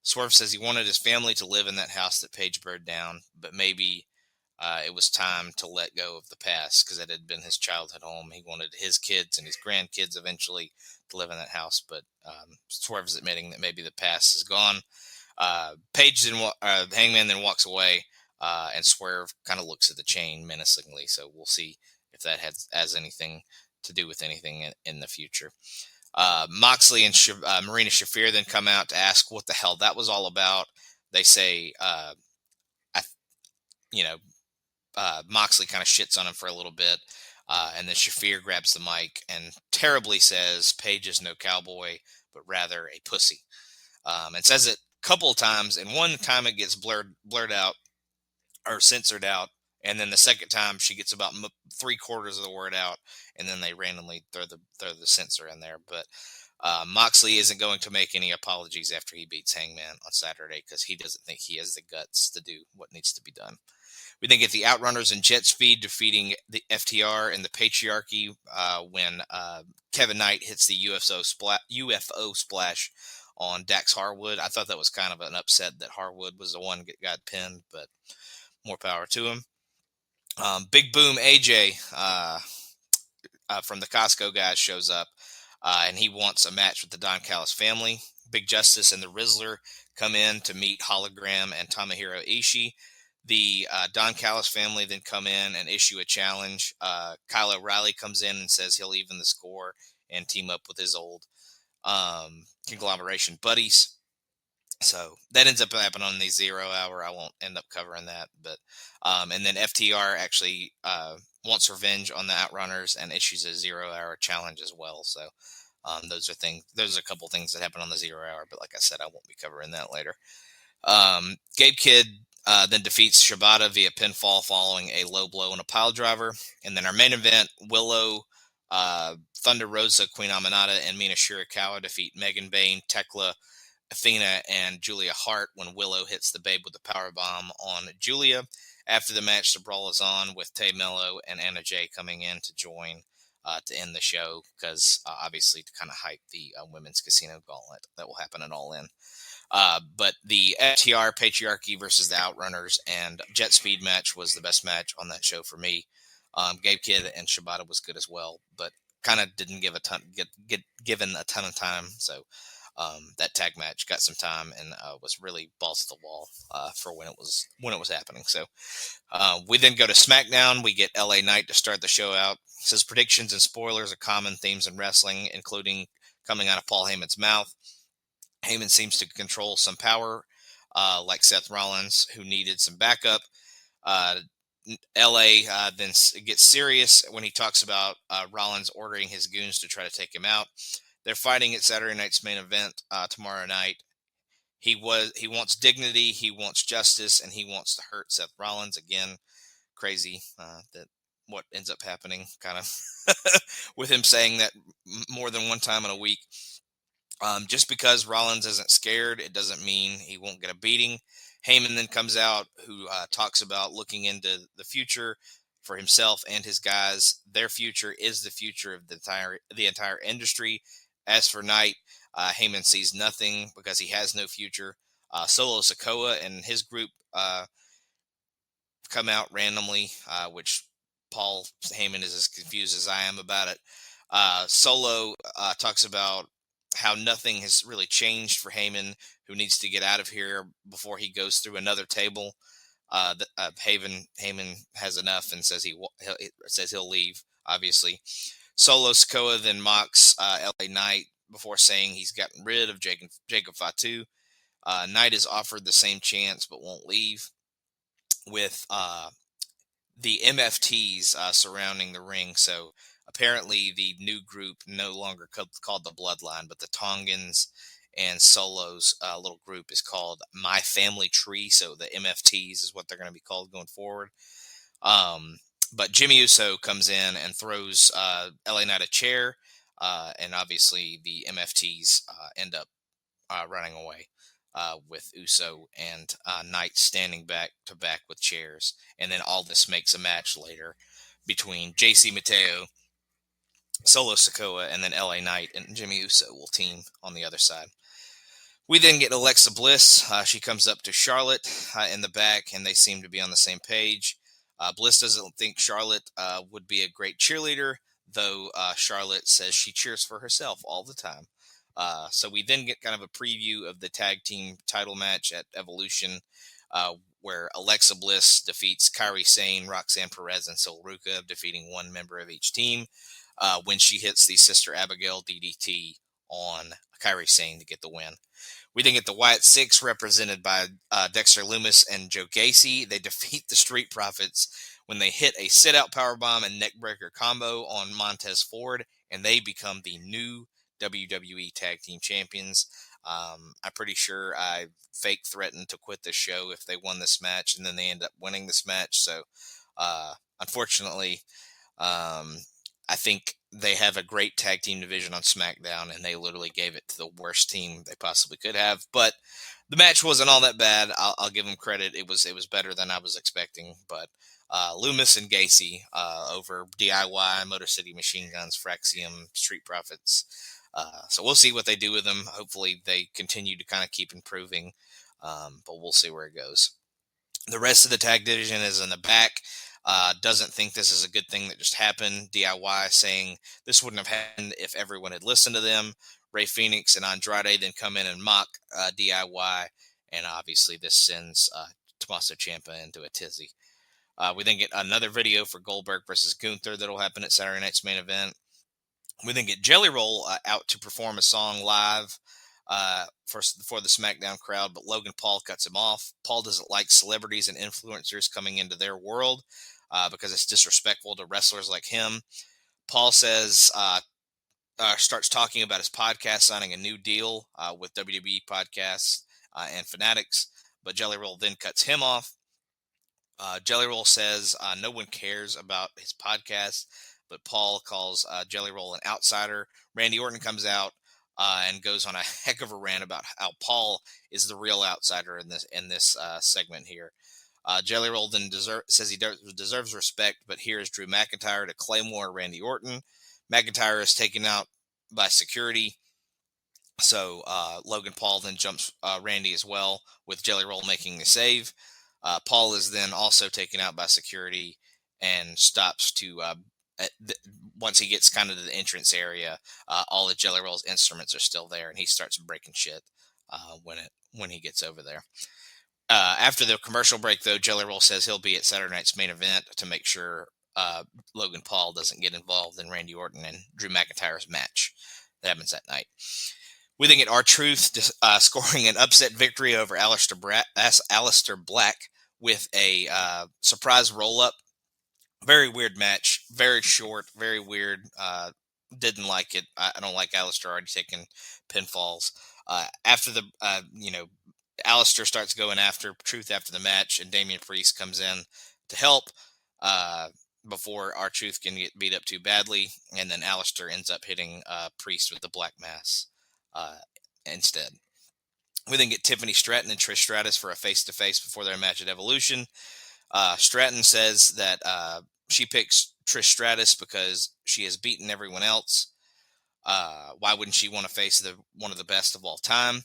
Swerve says he wanted his family to live in that house that Paige burned down, but maybe it was time to let go of the past because it had been his childhood home. He wanted his kids and his grandkids eventually to live in that house, but Swerve is admitting that maybe the past is gone. Hangman then walks away, and Swerve kind of looks at the chain menacingly, so we'll see if that has anything to do with anything in the future. Moxley and Marina Shafir then come out to ask what the hell that was all about. They say, Moxley kind of shits on him for a little bit. And then Shafir grabs the mic and terribly says, Paige is no cowboy, but rather a pussy. And says it a couple of times. And one time it gets blurred out or censored out. And then the second time she gets about 3/4 of the word out. And then they randomly throw the censor in there. But Moxley isn't going to make any apologies after he beats Hangman on Saturday because he doesn't think he has the guts to do what needs to be done. We then get the Outrunners and Jet Speed defeating the FTR and the Patriarchy when Kevin Knight hits the UFO splash on Dax Harwood. I thought that was kind of an upset that Harwood was the one that got pinned, but more power to him. Big Boom AJ from the Costco guys shows up, and he wants a match with the Don Callis family. Big Justice and the Rizzler come in to meet Hologram and Tomohiro Ishii. The Don Callis family then come in and issue a challenge. Kyle O'Reilly comes in and says he'll even the score and team up with his old conglomeration buddies. So that ends up happening on the 0 hour. I won't end up covering that, but and then FTR actually wants revenge on the Outrunners and issues a 0 hour challenge as well. So those are a couple things that happen on the 0 hour, but like I said, I won't be covering that later. Gabe Kidd then defeats Shibata via pinfall following a low blow and a pile driver. And then our main event, Willow, Thunder Rosa, Queen Aminata, and Mina Shirakawa defeat Megan Bayne, Tekla, Athena, and Julia Hart when Willow hits the Babe with a powerbomb on Julia. After the match, the brawl is on with Tay Mello and Anna Jay coming in to join to end the show because obviously to kind of hype the women's casino gauntlet that will happen at All In. But the FTR Patriarchy versus the Outrunners and Jet Speed match was the best match on that show for me. Gabe Kidd and Shibata was good as well, but kind of didn't get given a ton of time. So that tag match got some time and was really balls to the wall for when it was happening. So we then go to SmackDown. We get LA Knight to start the show out. It says predictions and spoilers are common themes in wrestling, including coming out of Paul Heyman's mouth. Heyman seems to control some power, like Seth Rollins, who needed some backup. LA then gets serious when he talks about Rollins ordering his goons to try to take him out. They're fighting at Saturday night's main event tomorrow night. He wants dignity, he wants justice, and he wants to hurt Seth Rollins again. Crazy that what ends up happening, kind of with him saying that more than one time in a week. Just because Rollins isn't scared, it doesn't mean he won't get a beating. Heyman then comes out, who talks about looking into the future for himself and his guys. Their future is the future of the entire industry. As for Knight, Heyman sees nothing because he has no future. Solo Sikoa and his group come out randomly, which Paul Heyman is as confused as I am about it. Solo talks about how nothing has really changed for Heyman, who needs to get out of here before he goes through another table. Heyman has enough and says he'll leave, obviously. Solo Sikoa then mocks LA Knight before saying he's gotten rid of Jacob Fatu. Knight is offered the same chance but won't leave, with the MFTs surrounding the ring. So apparently the new group, no longer called the Bloodline, but the Tongans and Solo's little group is called My Family Tree. So the MFTs is what they're going to be called going forward. But Jimmy Uso comes in and throws LA Knight a chair. And obviously the MFTs end up running away with Uso and Knight standing back to back with chairs. And then all this makes a match later between JC Mateo, Solo Sikoa, and then LA Knight and Jimmy Uso will team on the other side. We then get Alexa Bliss. She comes up to Charlotte in the back, and they seem to be on the same page. Bliss doesn't think Charlotte would be a great cheerleader, though Charlotte says she cheers for herself all the time. So we then get kind of a preview of the tag team title match at Evolution, where Alexa Bliss defeats Kairi Sane, Roxanne Perez, and Sol Ruca, defeating one member of each team when she hits the Sister Abigail DDT on Kairi Sane to get the win. We then get the Wyatt Six, represented by Dexter Loomis and Joe Gacy. They defeat the Street Profits when they hit a sit-out powerbomb and neckbreaker combo on Montez Ford, and they become the new WWE Tag Team Champions. I'm pretty sure I fake threatened to quit this show if they won this match, and then they end up winning this match. So, unfortunately, I think they have a great tag team division on SmackDown, and they literally gave it to the worst team they possibly could have. But the match wasn't all that bad. I'll give them credit. It was better than I was expecting. But Loomis and Gacy over DIY, Motor City Machine Guns, Fraxium, Street Profits. So we'll see what they do with them. Hopefully they continue to kind of keep improving, but we'll see where it goes. The rest of the tag division is in the back. Doesn't think this is a good thing that just happened. DIY saying this wouldn't have happened if everyone had listened to them. Ray Phoenix and Andrade then come in and mock DIY, and obviously this sends Tommaso Ciampa into a tizzy. We then get another video for Goldberg versus Gunther that'll happen at Saturday night's main event. We then get Jelly Roll out to perform a song live for the SmackDown crowd, but Logan Paul cuts him off. Paul doesn't like celebrities and influencers coming into their world because it's disrespectful to wrestlers like him. Paul says, starts talking about his podcast signing a new deal with WWE Podcasts and Fanatics, but Jelly Roll then cuts him off. Jelly Roll says no one cares about his podcast, but Paul calls Jelly Roll an outsider. Randy Orton comes out and goes on a heck of a rant about how Paul is the real outsider in this segment here. Jelly Roll then says he deserves respect, but here's Drew McIntyre to Claymore Randy Orton. McIntyre is taken out by security, so Logan Paul then jumps Randy as well, with Jelly Roll making the save. Paul is then also taken out by security and stops to once he gets kind of to the entrance area, all of Jelly Roll's instruments are still there, and he starts breaking shit when he gets over there. After the commercial break, though, Jelly Roll says he'll be at Saturday night's main event to make sure Logan Paul doesn't get involved in Randy Orton and Drew McIntyre's match that happens that night. We then get R-Truth scoring an upset victory over Aleister Black with a surprise roll-up. Very weird match, very short, very weird. Didn't like it. I don't like Aleister already taking pinfalls. After the, Aleister starts going after Truth after the match, and Damian Priest comes in to help before R-Truth can get beat up too badly, and then Aleister ends up hitting Priest with the Black Mass instead. We then get Tiffany Stratton and Trish Stratus for a face-to-face before their match at Evolution. Stratton says that she picks Trish Stratus because she has beaten everyone else. Why wouldn't she want to face one of the best of all time?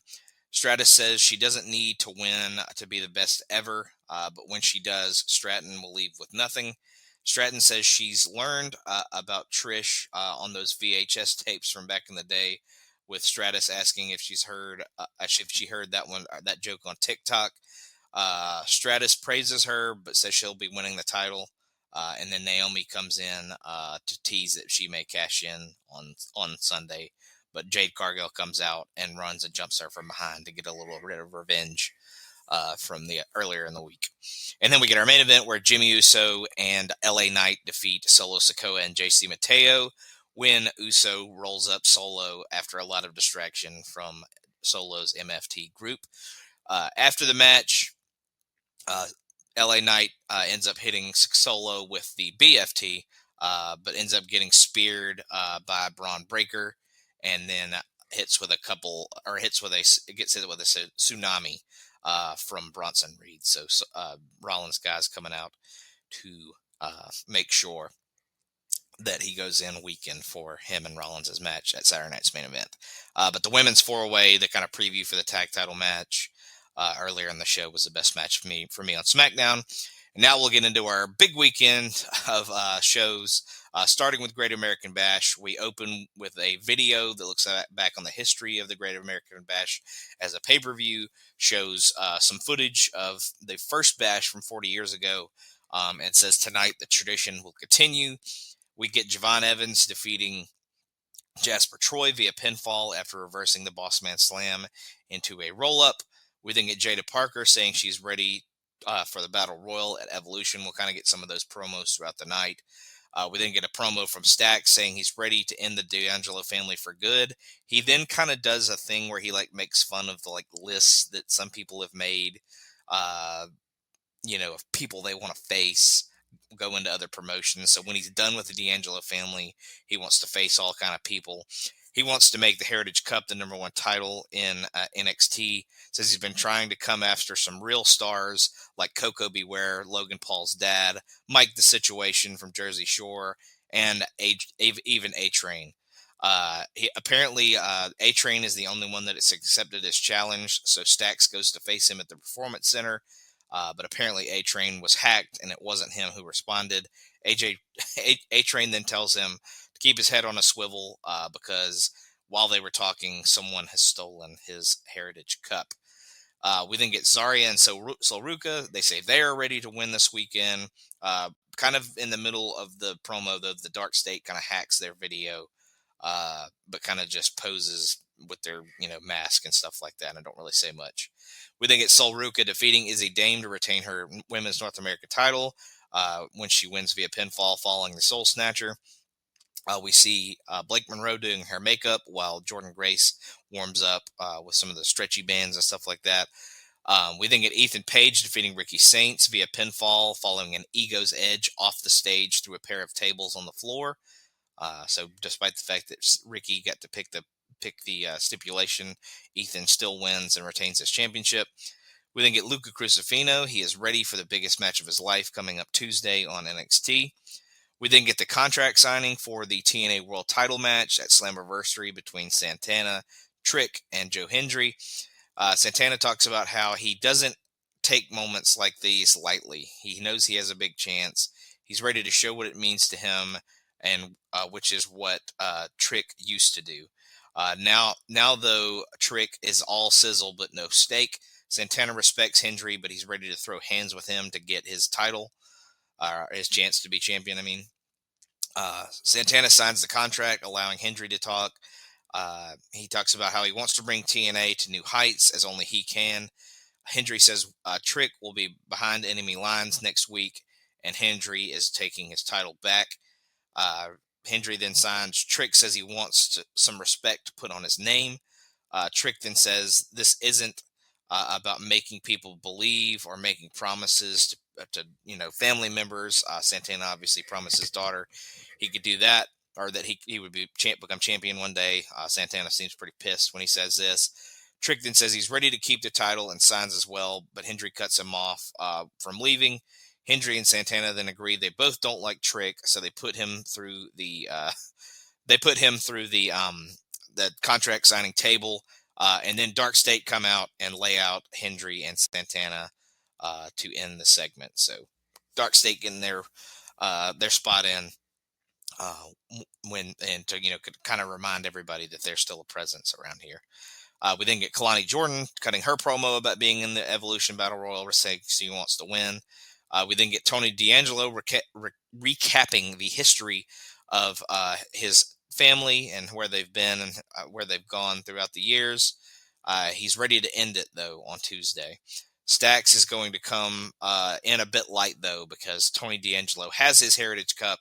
Stratus says she doesn't need to win to be the best ever, but when she does, Stratton will leave with nothing. Stratton says she's learned about Trish on those VHS tapes from back in the day, with Stratus asking if she heard that joke on TikTok. Stratus praises her, but says she'll be winning the title. And then Naomi comes in to tease that she may cash in on Sunday. But Jade Cargill comes out and runs and jumps her from behind to get a little bit of revenge from the earlier in the week. And then we get our main event where Jimmy Uso and LA Knight defeat Solo Sikoa and JC Mateo, when Uso rolls up Solo after a lot of distraction from Solo's MFT group. After the match, LA Knight ends up hitting Solo with the BFT, but ends up getting speared by Braun Breaker, and then gets hit with a tsunami from Bronson Reed. So Rollins guys coming out to make sure that he goes in weekend for him and Rollins' match at Saturday night's main event. But the women's 4-way, the kind of preview for the tag title match earlier in the show, was the best match for me on SmackDown. And now we'll get into our big weekend of shows, starting with Great American Bash. We open with a video that looks back on the history of the Great American Bash as a pay-per-view, shows some footage of the first bash from 40 years ago, and says tonight the tradition will continue. We get Javon Evans defeating Jasper Troy via pinfall after reversing the Bossman Slam into a roll-up. We then get Jada Parker saying she's ready for the Battle Royal at Evolution. We'll kind of get some of those promos throughout the night. We then get a promo from Stax saying he's ready to end the D'Angelo family for good. He then kind of does a thing where he makes fun of the lists that some people have made, of people they want to face go into other promotions. So when he's done with the D'Angelo family, he wants to face all kind of people. He wants to make the Heritage Cup the #1 title in NXT. Says he's been trying to come after some real stars like Coco Beware, Logan Paul's dad, Mike the Situation from Jersey Shore, and even A-Train. Apparently, A-Train is the only one that has accepted his challenge, so Stax goes to face him at the Performance Center. But apparently A-Train was hacked, and it wasn't him who responded. A-Train then tells him to keep his head on a swivel because while they were talking, someone has stolen his Heritage Cup. We then get Zarya and Solruka. They say they are ready to win this weekend. Kind of in the middle of the promo, the Dark State kind of hacks their video, but kind of just poses with their mask and stuff like that, and I don't really say much. We then get Solruka defeating Izzy Dame to retain her Women's North America title when she wins via pinfall following the Soul Snatcher. We see Blake Monroe doing her makeup while Jordan Grace warms up with some of the stretchy bands and stuff like that. We then get Ethan Page defeating Ricky Saints via pinfall following an Ego's Edge off the stage through a pair of tables on the floor. So despite the fact that Ricky got to pick the stipulation, Ethan still wins and retains his championship. We then get Luca Crucifino. He is ready for the biggest match of his life coming up Tuesday on NXT. We then get the contract signing for the TNA World Title match at Slammiversary between Santana, Trick, and Joe Hendry. Santana talks about how he doesn't take moments like these lightly. He knows he has a big chance. He's ready to show what it means to him, and which is what Trick used to do. Now though, Trick is all sizzle but no steak. Santana respects Hendry, but he's ready to throw hands with him to get his title, his chance to be champion. Santana signs the contract, allowing Hendry to talk. He talks about how he wants to bring TNA to new heights as only he can. Hendry says Trick will be behind enemy lines next week, and Hendry is taking his title back. Hendry then signs. Trick says he wants some respect put on his name. Trick then says this isn't about making people believe or making promises to family members. Santana obviously promised his daughter he could do that, or that he would become champion one day. Santana seems pretty pissed when he says this. Trick then says he's ready to keep the title and signs as well, but Hendry cuts him off from leaving. Hendry and Santana then agree they both don't like Trick, so they put him through the contract signing table, and then Dark State come out and lay out Hendry and Santana to end the segment. So Dark State getting their spot in to kind of remind everybody that they're still a presence around here. We then get Kalani Jordan cutting her promo about being in the Evolution Battle Royal, saying she wants to win. We then get Tony D'Angelo recapping the history of his family and where they've been and where they've gone throughout the years. He's ready to end it, though, on Tuesday. Stax is going to come in a bit light, though, because Tony D'Angelo has his Heritage Cup,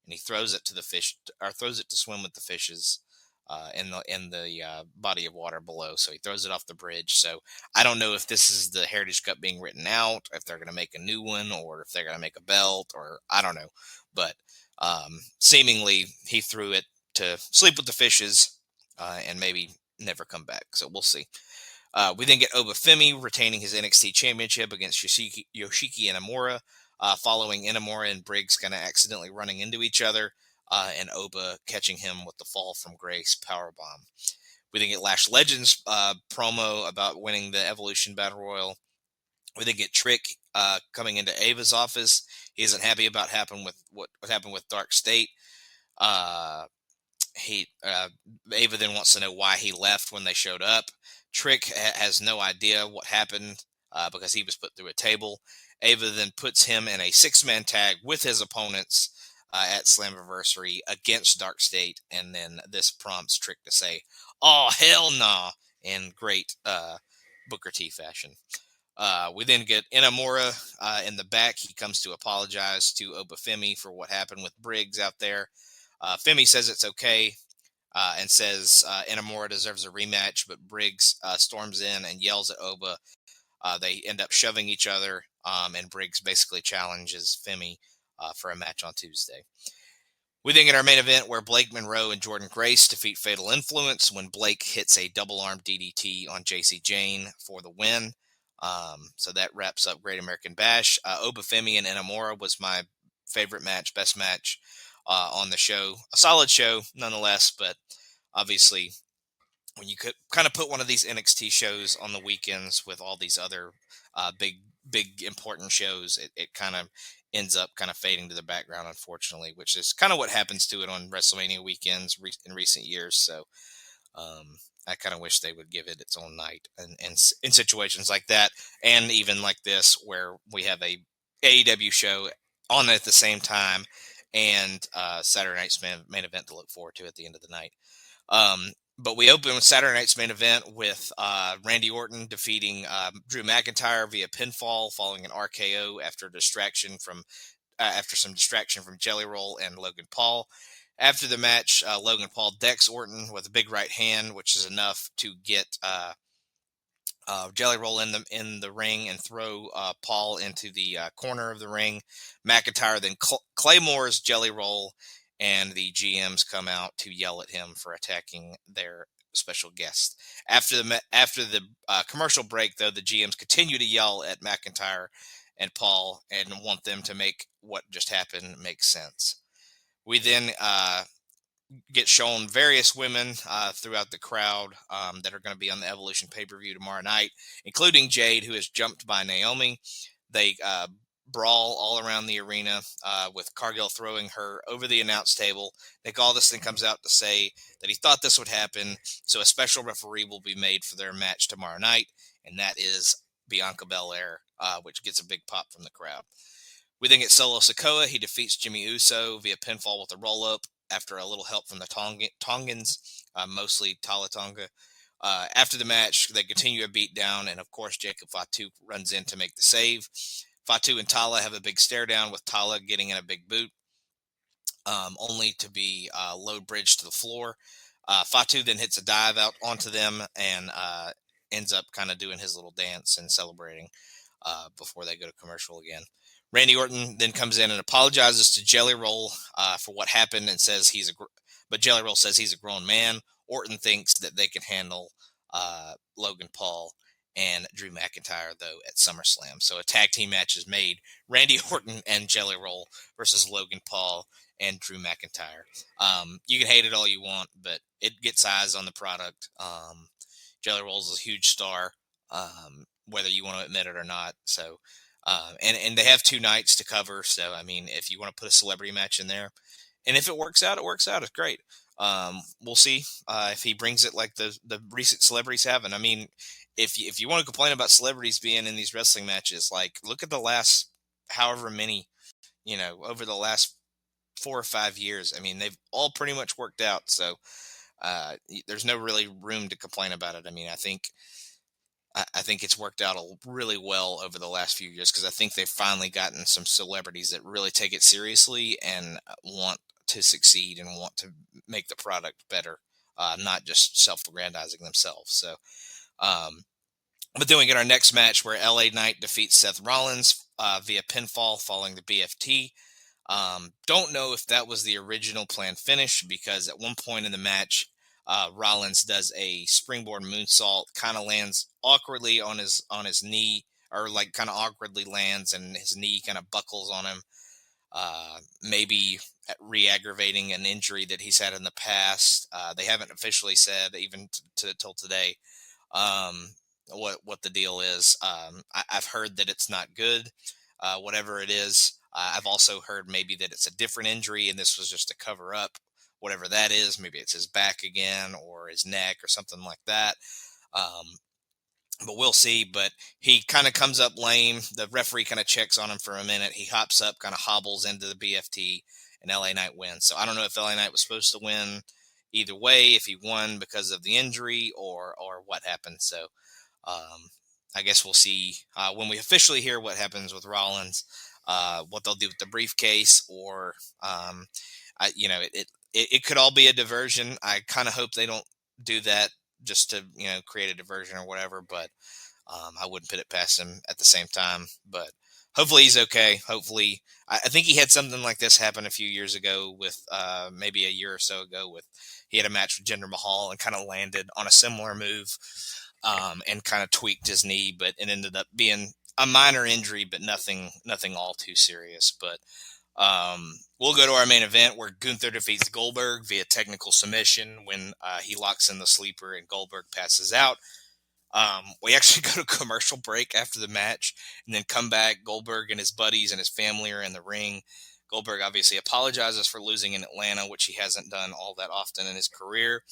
and he throws it to the fish, or throws it to swim with the fishes in the body of water below. So he throws it off the bridge. So I don't know if this is the Heritage Cup being written out, if they're going to make a new one, or if they're going to make a belt, or I don't know. But seemingly he threw it to sleep with the fishes and maybe never come back. So we'll see. We then get Obafemi retaining his NXT championship against Yoshiki Inamura, following Inamura and Briggs kind of accidentally running into each other, and Oba catching him with the fall from grace powerbomb. We then get Lash Legends promo about winning the Evolution Battle Royal. We then get Trick coming into Ava's office. He isn't happy about what happened with Dark State. Ava then wants to know why he left when they showed up. Trick has no idea what happened because he was put through a table. Ava then puts him in a 6-man tag with his opponents at Slammiversary against Dark State, and then this prompts Trick to say, "Oh hell nah," in great Booker T fashion. We then get Inamura in the back. He comes to apologize to Obafemi for what happened with Briggs out there. Femi says it's okay and says Inamura deserves a rematch, but Briggs storms in and yells at Oba. They end up shoving each other, and Briggs basically challenges Femi for a match on Tuesday. We then get our main event where Blake Monroe and Jordan Grace defeat Fatal Influence when Blake hits a double-arm DDT on JC Jane for the win. So that wraps up Great American Bash. Obafemi and Inamura was my favorite match, best match on the show. A solid show, nonetheless, but obviously when you could kind of put one of these NXT shows on the weekends with all these other big important shows, it kind of ends up kind of fading to the background, unfortunately, which is kind of what happens to it on WrestleMania weekends in recent years. So I kind of wish they would give it its own night and in situations like that, and even like this where we have a AEW show on at the same time and Saturday night's main event to look forward to at the end of the night. But we open with Saturday night's main event with Randy Orton defeating Drew McIntyre via pinfall following an RKO after some distraction from Jelly Roll and Logan Paul. After the match, Logan Paul decks Orton with a big right hand, which is enough to get Jelly Roll in the ring and throw Paul into the corner of the ring. McIntyre then claymores Jelly Roll, and the GMs come out to yell at him for attacking their special guest. After the commercial break, though, the GMs continue to yell at McIntyre and Paul and want them to make what just happened make sense. We then get shown various women throughout the crowd that are going to be on the Evolution pay-per-view tomorrow night, including Jade, who is jumped by Naomi. They brawl all around the arena with Cargill throwing her over the announce table. Nick Aldis then comes out to say that he thought this would happen, so a special referee will be made for their match tomorrow night, and that is Bianca Belair, which gets a big pop from the crowd. We then get Solo Sikoa. He defeats Jimmy Uso via pinfall with a roll-up after a little help from the Tongans, mostly Tala Tonga. After the match, they continue a beatdown, and of course, Jacob Fatu runs in to make the save. Fatu and Tala have a big stare down with Tala getting in a big boot, only to be low bridged to the floor. Fatu then hits a dive out onto them and ends up kind of doing his little dance and celebrating before they go to commercial again. Randy Orton then comes in and apologizes to Jelly Roll for what happened and says but Jelly Roll says he's a grown man. Orton thinks that they can handle Logan Paul and Drew McIntyre, though, at SummerSlam. So a tag team match is made. Randy Orton and Jelly Roll versus Logan Paul and Drew McIntyre. You can hate it all you want, but it gets eyes on the product. Jelly Roll is a huge star, whether you want to admit it or not. So, and they have 2 nights to cover. So, I mean, if you want to put a celebrity match in there, and if it works out, it works out. It's great. We'll see if he brings it like the recent celebrities haven't. I mean, if you want to complain about celebrities being in these wrestling matches, like look at the last however many, over the last 4 or 5 years. I mean, they've all pretty much worked out. So there's no really room to complain about it. I mean, I think it's worked out really well over the last few years because I think they've finally gotten some celebrities that really take it seriously and want to succeed and want to make the product better, not just self-aggrandizing themselves. So, but then we get our next match where LA Knight defeats Seth Rollins via pinfall following the BFT. Don't know if that was the original planned finish because at one point in the match, Rollins does a springboard moonsault, kind of lands awkwardly on his knee, or like kind of awkwardly lands, and his knee kind of buckles on him. Maybe re-aggravating an injury that he's had in the past. They haven't officially said, even till today, what the deal is. I've heard that it's not good, whatever it is. I've also heard maybe that it's a different injury and this was just a cover up, whatever that is. Maybe it's his back again or his neck or something like that. But we'll see. But he kind of comes up lame. The referee kind of checks on him for a minute. He hops up, kind of hobbles into the BFT and LA Knight wins. So I don't know if LA Knight was supposed to win either way, if he won because of the injury or what happened. So I guess we'll see when we officially hear what happens with Rollins, what they'll do with the briefcase, or it could all be a diversion. I kind of hope they don't do that just to create a diversion or whatever, but I wouldn't put it past him at the same time. But hopefully he's okay. Hopefully, I think he had something like this happen a few years ago with maybe a year or so ago with he had a match with Jinder Mahal and kind of landed on a similar move and kind of tweaked his knee, but it ended up being a minor injury, but nothing all too serious. But we'll go to our main event where Gunther defeats Goldberg via technical submission when he locks in the sleeper and Goldberg passes out. We actually go to commercial break after the match and then come back. Goldberg and his buddies and his family are in the ring. Goldberg obviously apologizes for losing in Atlanta, which he hasn't done all that often in his career,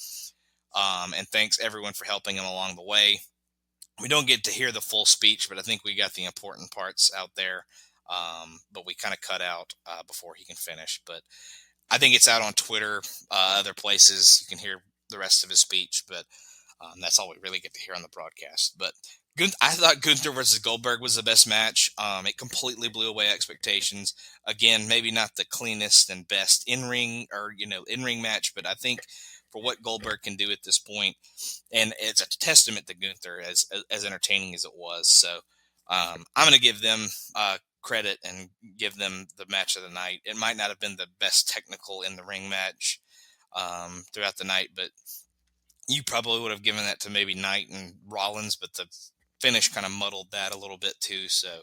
and thanks everyone for helping him along the way. We don't get to hear the full speech, but I think we got the important parts out there, but we kind of cut out before he can finish. But I think it's out on Twitter, other places. You can hear the rest of his speech, but that's all we really get to hear on the broadcast. But I thought Gunther versus Goldberg was the best match. It completely blew away expectations. Again, maybe not the cleanest and best in-ring match, but I think for what Goldberg can do at this point, and it's a testament to Gunther as entertaining as it was. So I'm going to give them credit and give them the match of the night. It might not have been the best technical in the ring match throughout the night, but you probably would have given that to maybe Knight and Rollins, but the finish kind of muddled that a little bit too. So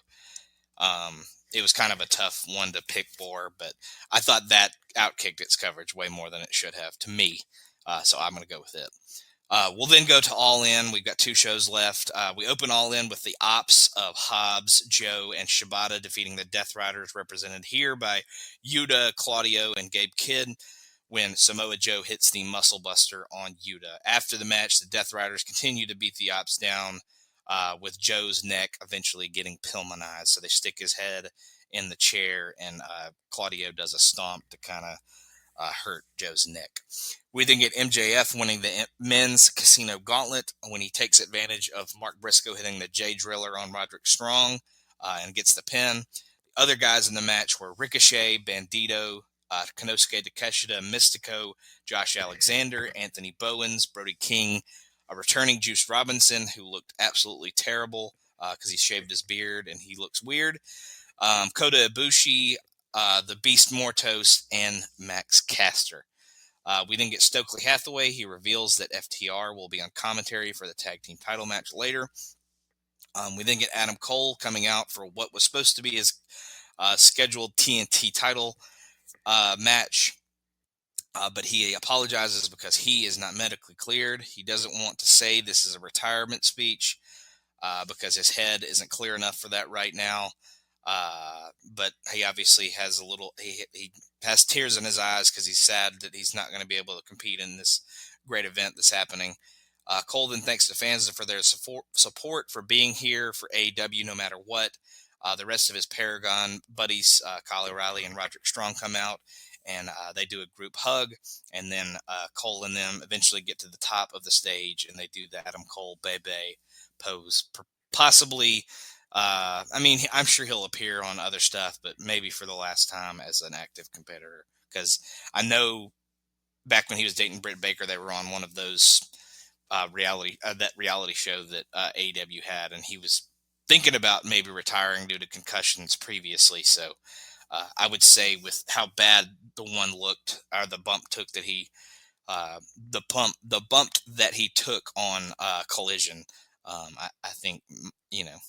it was kind of a tough one to pick for, but I thought that outkicked its coverage way more than it should have to me. So I'm going to go with it. We'll then go to All In. We've got 2 shows left. We open All In with the ops of Hobbs, Joe, and Shibata defeating the Death Riders, represented here by Yuta, Claudio, and Gabe Kidd, when Samoa Joe hits the Muscle Buster on Yuta. After the match, the Death Riders continue to beat the ops down, with Joe's neck eventually getting Pillmanized. So they stick his head in the chair, and Claudio does a stomp to kind of hurt Joe's neck. We then get MJF winning the men's casino gauntlet when he takes advantage of Mark Briscoe hitting the J Driller on Roderick Strong and gets the pin. The other guys in the match were Ricochet, Bandito, Konosuke Takeshita, Mystico, Josh Alexander, Anthony Bowens, Brody King, a returning Juice Robinson, who looked absolutely terrible because he shaved his beard and he looks weird, Kota Ibushi, the Beast Mortos, and Max Caster. We then get Stokely Hathaway. He reveals that FTR will be on commentary for the tag team title match later. We then get Adam Cole coming out for what was supposed to be his scheduled TNT title match, but he apologizes because he is not medically cleared. He doesn't want to say this is a retirement speech because his head isn't clear enough for that right now. But he obviously has he has tears in his eyes because he's sad that he's not going to be able to compete in this great event that's happening. Cole then thanks the fans for their support for being here for AEW no matter what. The rest of his Paragon buddies, Kyle O'Reilly and Roderick Strong, come out, and they do a group hug, and then Cole and them eventually get to the top of the stage, and they do the Adam Cole Bebe pose. Possibly, I'm sure he'll appear on other stuff, but maybe for the last time as an active competitor, because I know back when he was dating Britt Baker, they were on one of those reality show that AEW had, and he was thinking about maybe retiring due to concussions previously. So I would say with how bad the one looked, or the bump that he took on Collision, I think,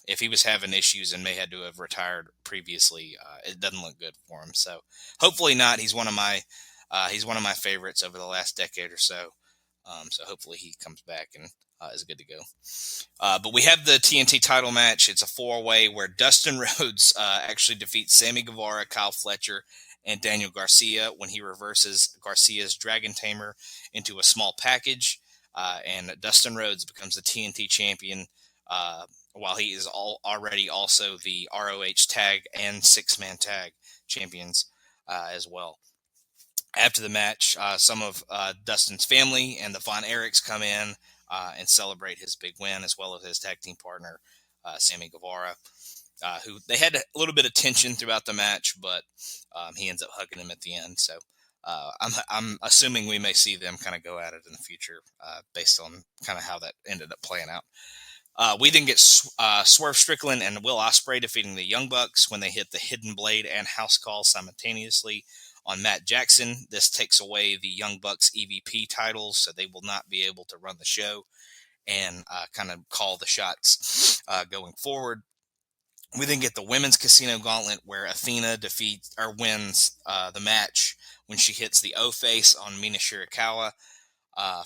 if he was having issues and may had to have retired previously, it doesn't look good for him. So hopefully not. He's one of my favorites over the last decade or so. So hopefully he comes back and is good to go. But we have the TNT title match. It's a 4-way where Dustin Rhodes actually defeats Sammy Guevara, Kyle Fletcher, and Daniel Garcia when he reverses Garcia's Dragon Tamer into a small package. And Dustin Rhodes becomes the TNT champion, while he is already also the ROH tag and 6-man tag champions as well. After the match, some of Dustin's family and the Von Erichs come in and celebrate his big win, as well as his tag team partner, Sammy Guevara, who they had a little bit of tension throughout the match, but he ends up hugging him at the end. So I'm assuming we may see them kind of go at it in the future, based on kind of how that ended up playing out. We then get Swerve Strickland and Will Ospreay defeating the Young Bucks when they hit the Hidden Blade and House Call simultaneously on Matt Jackson. This takes away the Young Bucks EVP titles, so they will not be able to run the show and kind of call the shots going forward. We then get the Women's Casino Gauntlet where Athena wins the match when she hits the O-Face on Mina Shirakawa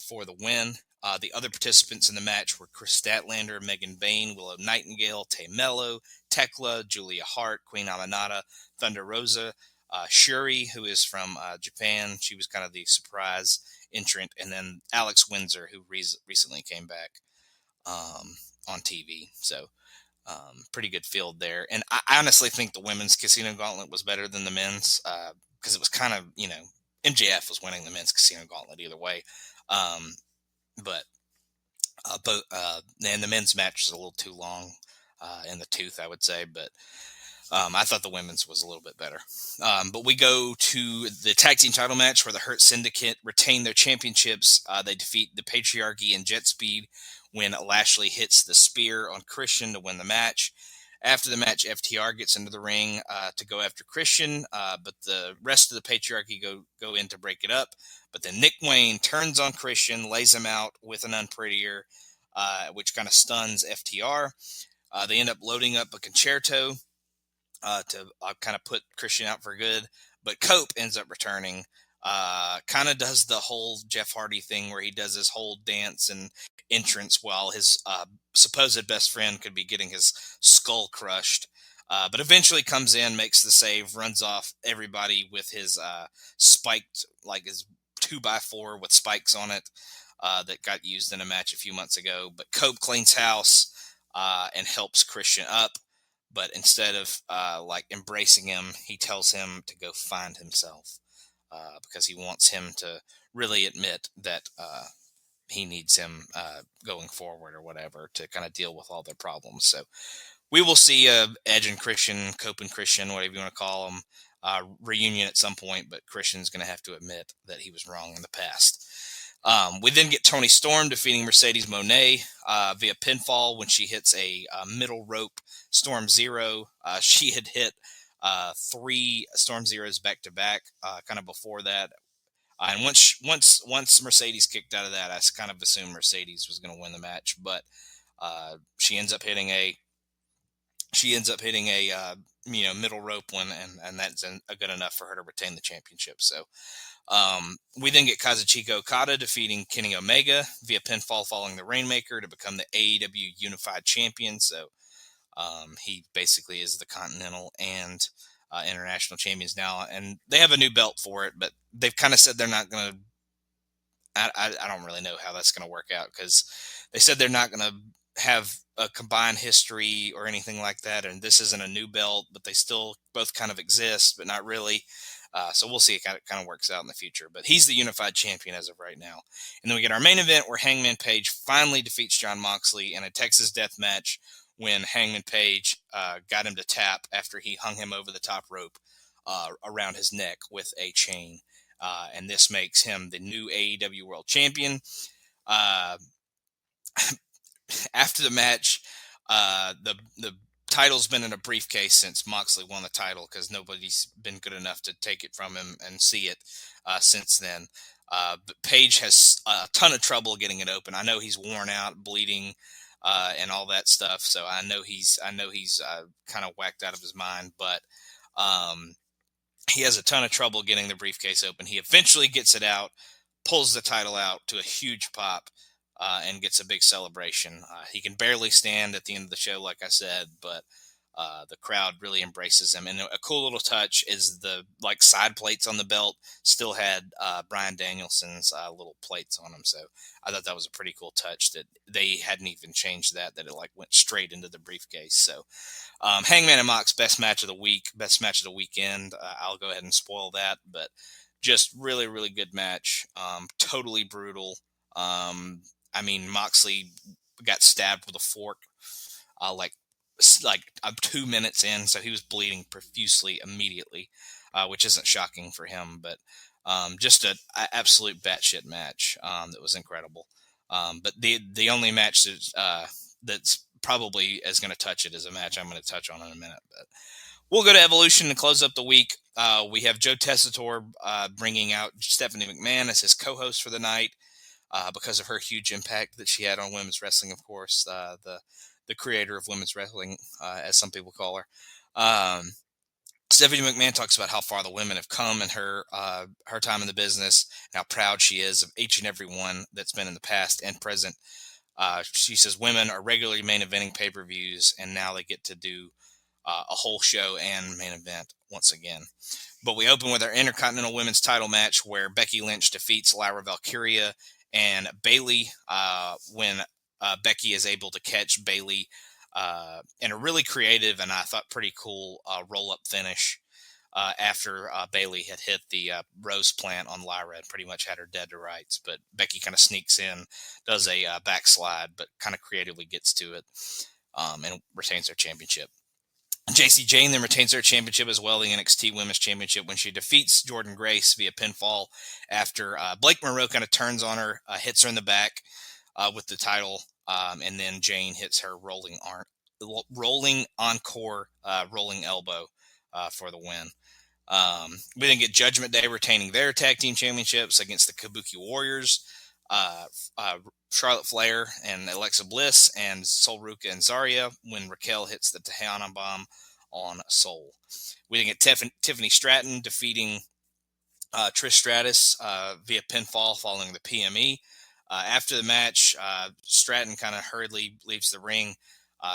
for the win. The other participants in the match were Chris Statlander, Megan Bain, Willow Nightingale, Tay Mello, Tekla, Julia Hart, Queen Aminata, Thunder Rosa, Shuri, who is from Japan. She was kind of the surprise entrant. And then Alex Windsor, who recently came back on TV. So pretty good field there. And I honestly think the Women's Casino Gauntlet was better than the men's because it was kind of, MJF was winning the Men's Casino Gauntlet either way. But and the men's match was a little too long in the tooth, I would say. But I thought the women's was a little bit better. But we go to the tag team title match where the Hurt Syndicate retain their championships. They defeat the Patriarchy and Jet Speed when Lashley hits the spear on Christian to win the match. After the match, FTR gets into the ring to go after Christian, but the rest of the Patriarchy go in to break it up. But then Nick Wayne turns on Christian, lays him out with an unprettier, which kind of stuns FTR. They end up loading up a concerto to kind of put Christian out for good. But Cope ends up returning, kind of does the whole Jeff Hardy thing where he does his whole dance and entrance while his supposed best friend could be getting his skull crushed. But eventually comes in, makes the save, runs off everybody with his spiked, like his 2x4 with spikes on it that got used in a match a few months ago. But Cope cleans house and helps Christian up. But instead of like embracing him, he tells him to go find himself because he wants him to really admit that he needs him going forward or whatever to kind of deal with all their problems. So we will see Edge and Christian, Cope and Christian, whatever you want to call them, reunion at some point, but Christian's going to have to admit that he was wrong in the past. We then get Toni Storm defeating Mercedes Moné via pinfall when she hits a middle rope Storm Zero. She had hit 3 Storm Zeros back to back kind of before that. And once Mercedes kicked out of that, I kind of assumed Mercedes was going to win the match, but she ends up hitting a middle rope one, and that's good enough for her to retain the championship. So we then get Kazuchika Okada defeating Kenny Omega via pinfall following the Rainmaker to become the AEW Unified Champion. So he basically is the Continental and International Champions now, and they have a new belt for it, but they've kind of said they're not going to. I don't really know how that's going to work out because they said they're not going to have a combined history or anything like that, and this isn't a new belt, but they still both kind of exist, but not really. So we'll see how it kind of works out in the future. But he's the unified champion as of right now. And then we get our main event where Hangman Page finally defeats Jon Moxley in a Texas death match when Hangman Page got him to tap after he hung him over the top rope around his neck with a chain. And this makes him the new AEW World Champion. After the match, the title's been in a briefcase since Moxley won the title because nobody's been good enough to take it from him and see it since then. But Page has a ton of trouble getting it open. I know he's worn out, bleeding, and all that stuff. So I know he's kind of whacked out of his mind, but he has a ton of trouble getting the briefcase open. He eventually gets it out, pulls the title out to a huge pop, and gets a big celebration. He can barely stand at the end of the show, like I said, but the crowd really embraces him. And a cool little touch is the side plates on the belt still had Bryan Danielson's little plates on them. So I thought that was a pretty cool touch that they hadn't even changed that it went straight into the briefcase. So Hangman and Mox, best match of the week, best match of the weekend. I'll go ahead and spoil that, but just really, really good match. Totally brutal. Moxley got stabbed with a fork, like 2 minutes in, so he was bleeding profusely immediately, which isn't shocking for him, but just a absolute batshit match that was incredible. But the only match that's probably as going to touch it is a match I'm going to touch on in a minute. But we'll go to Evolution to close up the week. We have Joe Tessitore bringing out Stephanie McMahon as his co-host for the night because of her huge impact that she had on women's wrestling, of course, the creator of women's wrestling, as some people call her. Stephanie McMahon talks about how far the women have come in her time in the business, and how proud she is of each and every one that's been in the past and present. She says women are regularly main eventing pay-per-views, and now they get to do a whole show and main event once again. But we open with our Intercontinental Women's title match where Becky Lynch defeats Lyra Valkyria and Bayley when Becky is able to catch Bayley in a really creative and I thought pretty cool roll-up finish after Bayley had hit the rose plant on Lyra and pretty much had her dead to rights. But Becky kind of sneaks in, does a backslide, but kind of creatively gets to it and retains her championship. JC Jane then retains her championship as well, the NXT Women's Championship, when she defeats Jordynne Grace via pinfall after Blake Monroe kind of turns on her, hits her in the back with the title, and then Jane hits her rolling encore rolling elbow for the win. We then get Judgment Day retaining their tag team championships against the Kabuki Warriors, Charlotte Flair and Alexa Bliss, and Sol Ruka and Zarya when Raquel hits the Tejana Bomb on Sol. We then get Tiffany Stratton defeating Trish Stratus via pinfall following the PME. After the match, Stratton kind of hurriedly leaves the ring,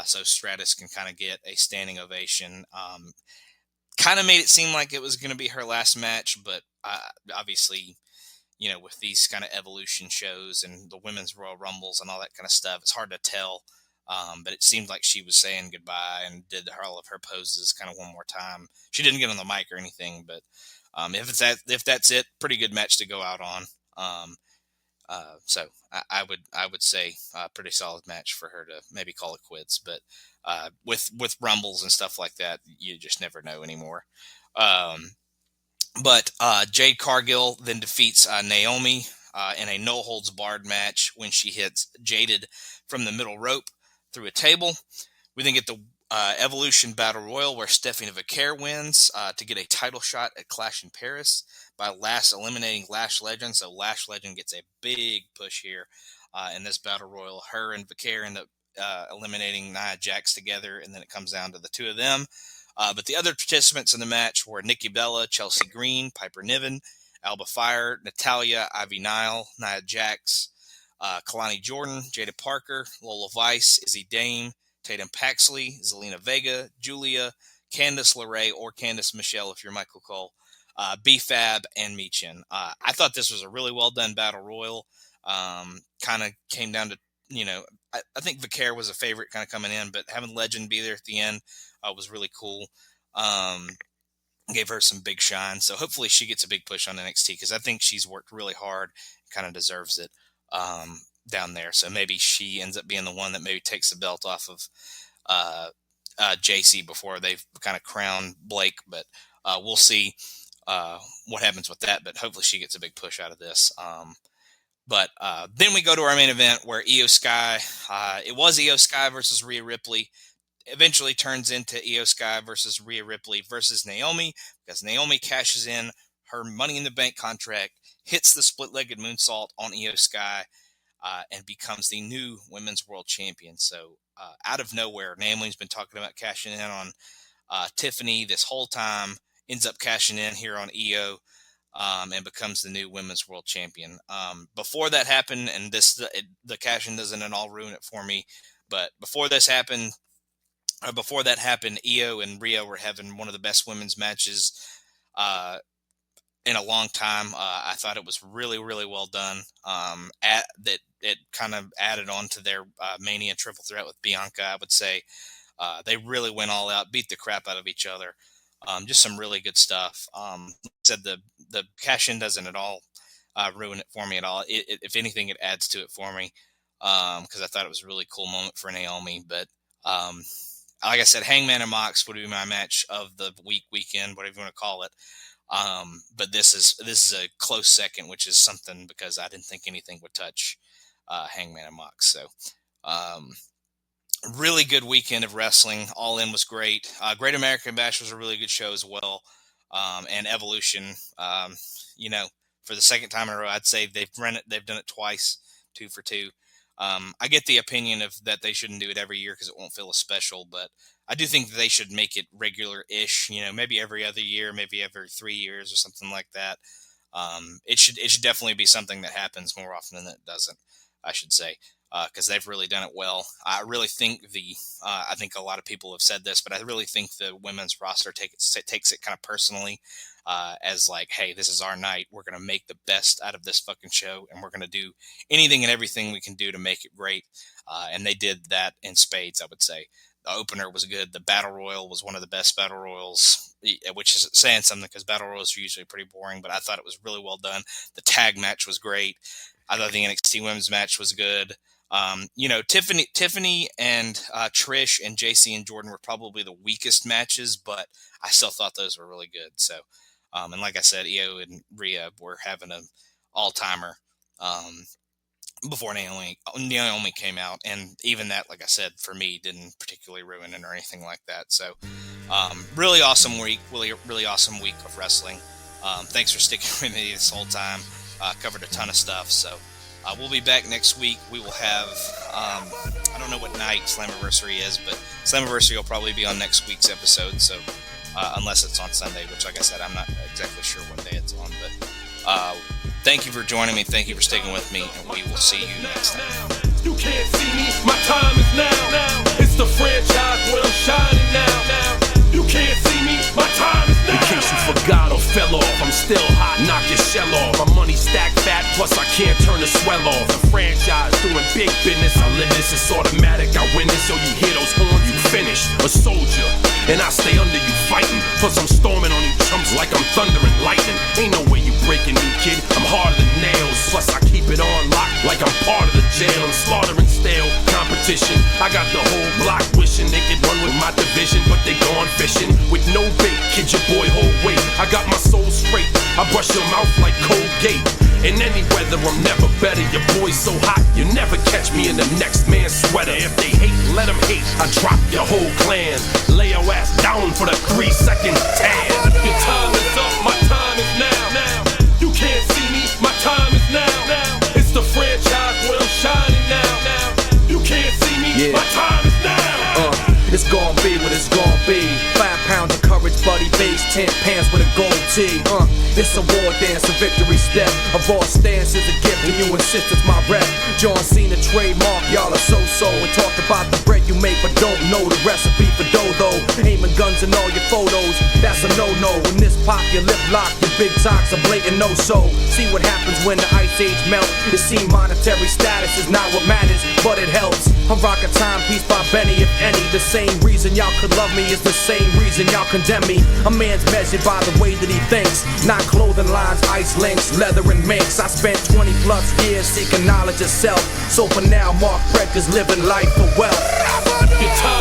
so Stratus can kind of get a standing ovation. Kind of made it seem like it was going to be her last match, but obviously, with these kind of Evolution shows and the Women's Royal Rumbles and all that kind of stuff, it's hard to tell. But it seemed like she was saying goodbye and did all of her poses kind of one more time. She didn't get on the mic or anything, but if that's it, pretty good match to go out on. So I would say a pretty solid match for her to maybe call it quits. But with Rumbles and stuff like that, you just never know anymore. But Jade Cargill then defeats Naomi in a no-holds-barred match when she hits Jaded from the middle rope through a table. We then get the Evolution Battle Royal where Stephanie Vaquer wins to get a title shot at Clash in Paris by last eliminating Lash Legend. So Lash Legend gets a big push here in this Battle Royal. Her and Vaquer end up eliminating Nia Jax together, and then it comes down to the two of them. But the other participants in the match were Nikki Bella, Chelsea Green, Piper Niven, Alba Fire, Natalia, Ivy Nile, Nia Jax, Kalani Jordan, Jada Parker, Lola Vice, Izzy Dame, Tatum Paxley, Zelina Vega, Julia, Candice LeRae, or Candice Michelle if you're Michael Cole, B-Fab, and Michin. I thought this was a really well-done Battle Royal. Kind of came down to, I think Vaquer was a favorite kind of coming in, but having Legend be there at the end was really cool. Gave her some big shine. So hopefully she gets a big push on NXT because I think she's worked really hard, kind of deserves it down there. So maybe she ends up being the one that maybe takes the belt off of JC before they've kind of crowned Blake. But we'll see what happens with that. But hopefully she gets a big push out of this. But then we go to our main event where Io Sky, it was Io Sky versus Rhea Ripley. Eventually turns into Io Sky versus Rhea Ripley versus Naomi because Naomi cashes in her Money in the Bank contract, hits the split-legged moonsault on Io Sky, and becomes the new Women's World Champion. So out of nowhere, Naomi's been talking about cashing in on Tiffany this whole time, ends up cashing in here on Io, and becomes the new Women's World Champion. Before that happened, and the cash-in doesn't at all ruin it for me, but before that happened, Io and Rhea were having one of the best women's matches in a long time. I thought it was really, really well done. That it kind of added on to their Mania triple threat with Bianca, I would say. They really went all out, beat the crap out of each other. Just some really good stuff. Said the cash-in doesn't at all ruin it for me at all. If anything, it adds to it for me, because I thought it was a really cool moment for Naomi. But like I said, Hangman and Mox would be my match of the weekend, whatever you want to call it. But this is a close second, which is something because I didn't think anything would touch Hangman and Mox. So really good weekend of wrestling. All In was great. Great American Bash was a really good show as well. And Evolution, for the second time in a row, I'd say they've done it twice, 2 for 2. I get the opinion of that they shouldn't do it every year because it won't feel as special, but I do think that they should make it regular-ish, maybe every other year, maybe every 3 years or something like that. It should definitely be something that happens more often than it doesn't, I should say, because they've really done it well. I really think I think a lot of people have said this, but I really think the women's roster takes it kind of personally, as like, hey, this is our night. We're going to make the best out of this fucking show, and we're going to do anything and everything we can do to make it great. And they did that in spades, I would say. The opener was good. The Battle Royal was one of the best Battle Royals, which is saying something because Battle Royals are usually pretty boring, but I thought it was really well done. The tag match was great. I thought the NXT women's match was good. Tiffany and Trish and JC and Jordan were probably the weakest matches, but I still thought those were really good. So, and like I said, Io and Rhea were having an all-timer before Naomi came out, and even that, like I said, for me, didn't particularly ruin it or anything like that. So, really awesome week, really awesome week of wrestling. Thanks for sticking with me this whole time. Covered a ton of stuff, so. We'll be back next week. We will have, I don't know what night Slammiversary is, but Slammiversary will probably be on next week's episode, so unless it's on Sunday, which, like I said, I'm not exactly sure what day it's on. But thank you for joining me. Thank you for sticking with me, and we will see you next time. You can't see me, my time is now. It's the franchise where I'm shining now. You can't see me, my time is now. In case you forgot or fell off, I'm still hot, knock your shell off. My money stacked fat, plus I can't turn the swell off. The franchise doing big business, I live this, it's automatic, I win this. So you hear those horns, you finish, a soldier. And I stay under you fighting, plus I'm storming on you chumps like I'm thunder and lightning. Ain't no way you breaking me, kid, I'm harder than nails. Plus I keep it on lock like I'm part of the jail. I'm slaughtering stale competition. I got the whole block wishing they could run with my division, but they gone fishing with no bait. Kid, your boy hold weight. I got my soul straight. I brush your mouth like Colgate. In any weather, I'm never better. Your boy's so hot, you never catch me in the next man's sweater. If they hate, let them hate. I drop your whole clan. Lay your ass down for the 3-second tan. Your time is up, my time is now. You can't see me, my time is now. It's the franchise where I'm shining now. You can't see me, my time is now. It's gon' be what it's gon' be. 5 pounds of courage, buddy base, 10 pants with a gold tee. It's a war dance, a victory step. A raw stance is a gift, and you insist it's my rep. John Cena trademark, y'all are so-so. And talk about the bread you make, but don't know the recipe for dough. Aiming guns in all your photos, that's a no-no. When this pop, your lip lock, your big talks a blatant no-so. See what happens when the ice age melt. It seems monetary status is not what matters, but it helps. I'm rocking Timepiece by Benny, if any. The same reason y'all could love me is the same reason y'all condemn me. A man's measured by the way that he thinks, not clothing lines, ice links, leather and minks. I spent 20 plus years seeking knowledge of self. So for now, Mark Fredker's living life for wealth. Your time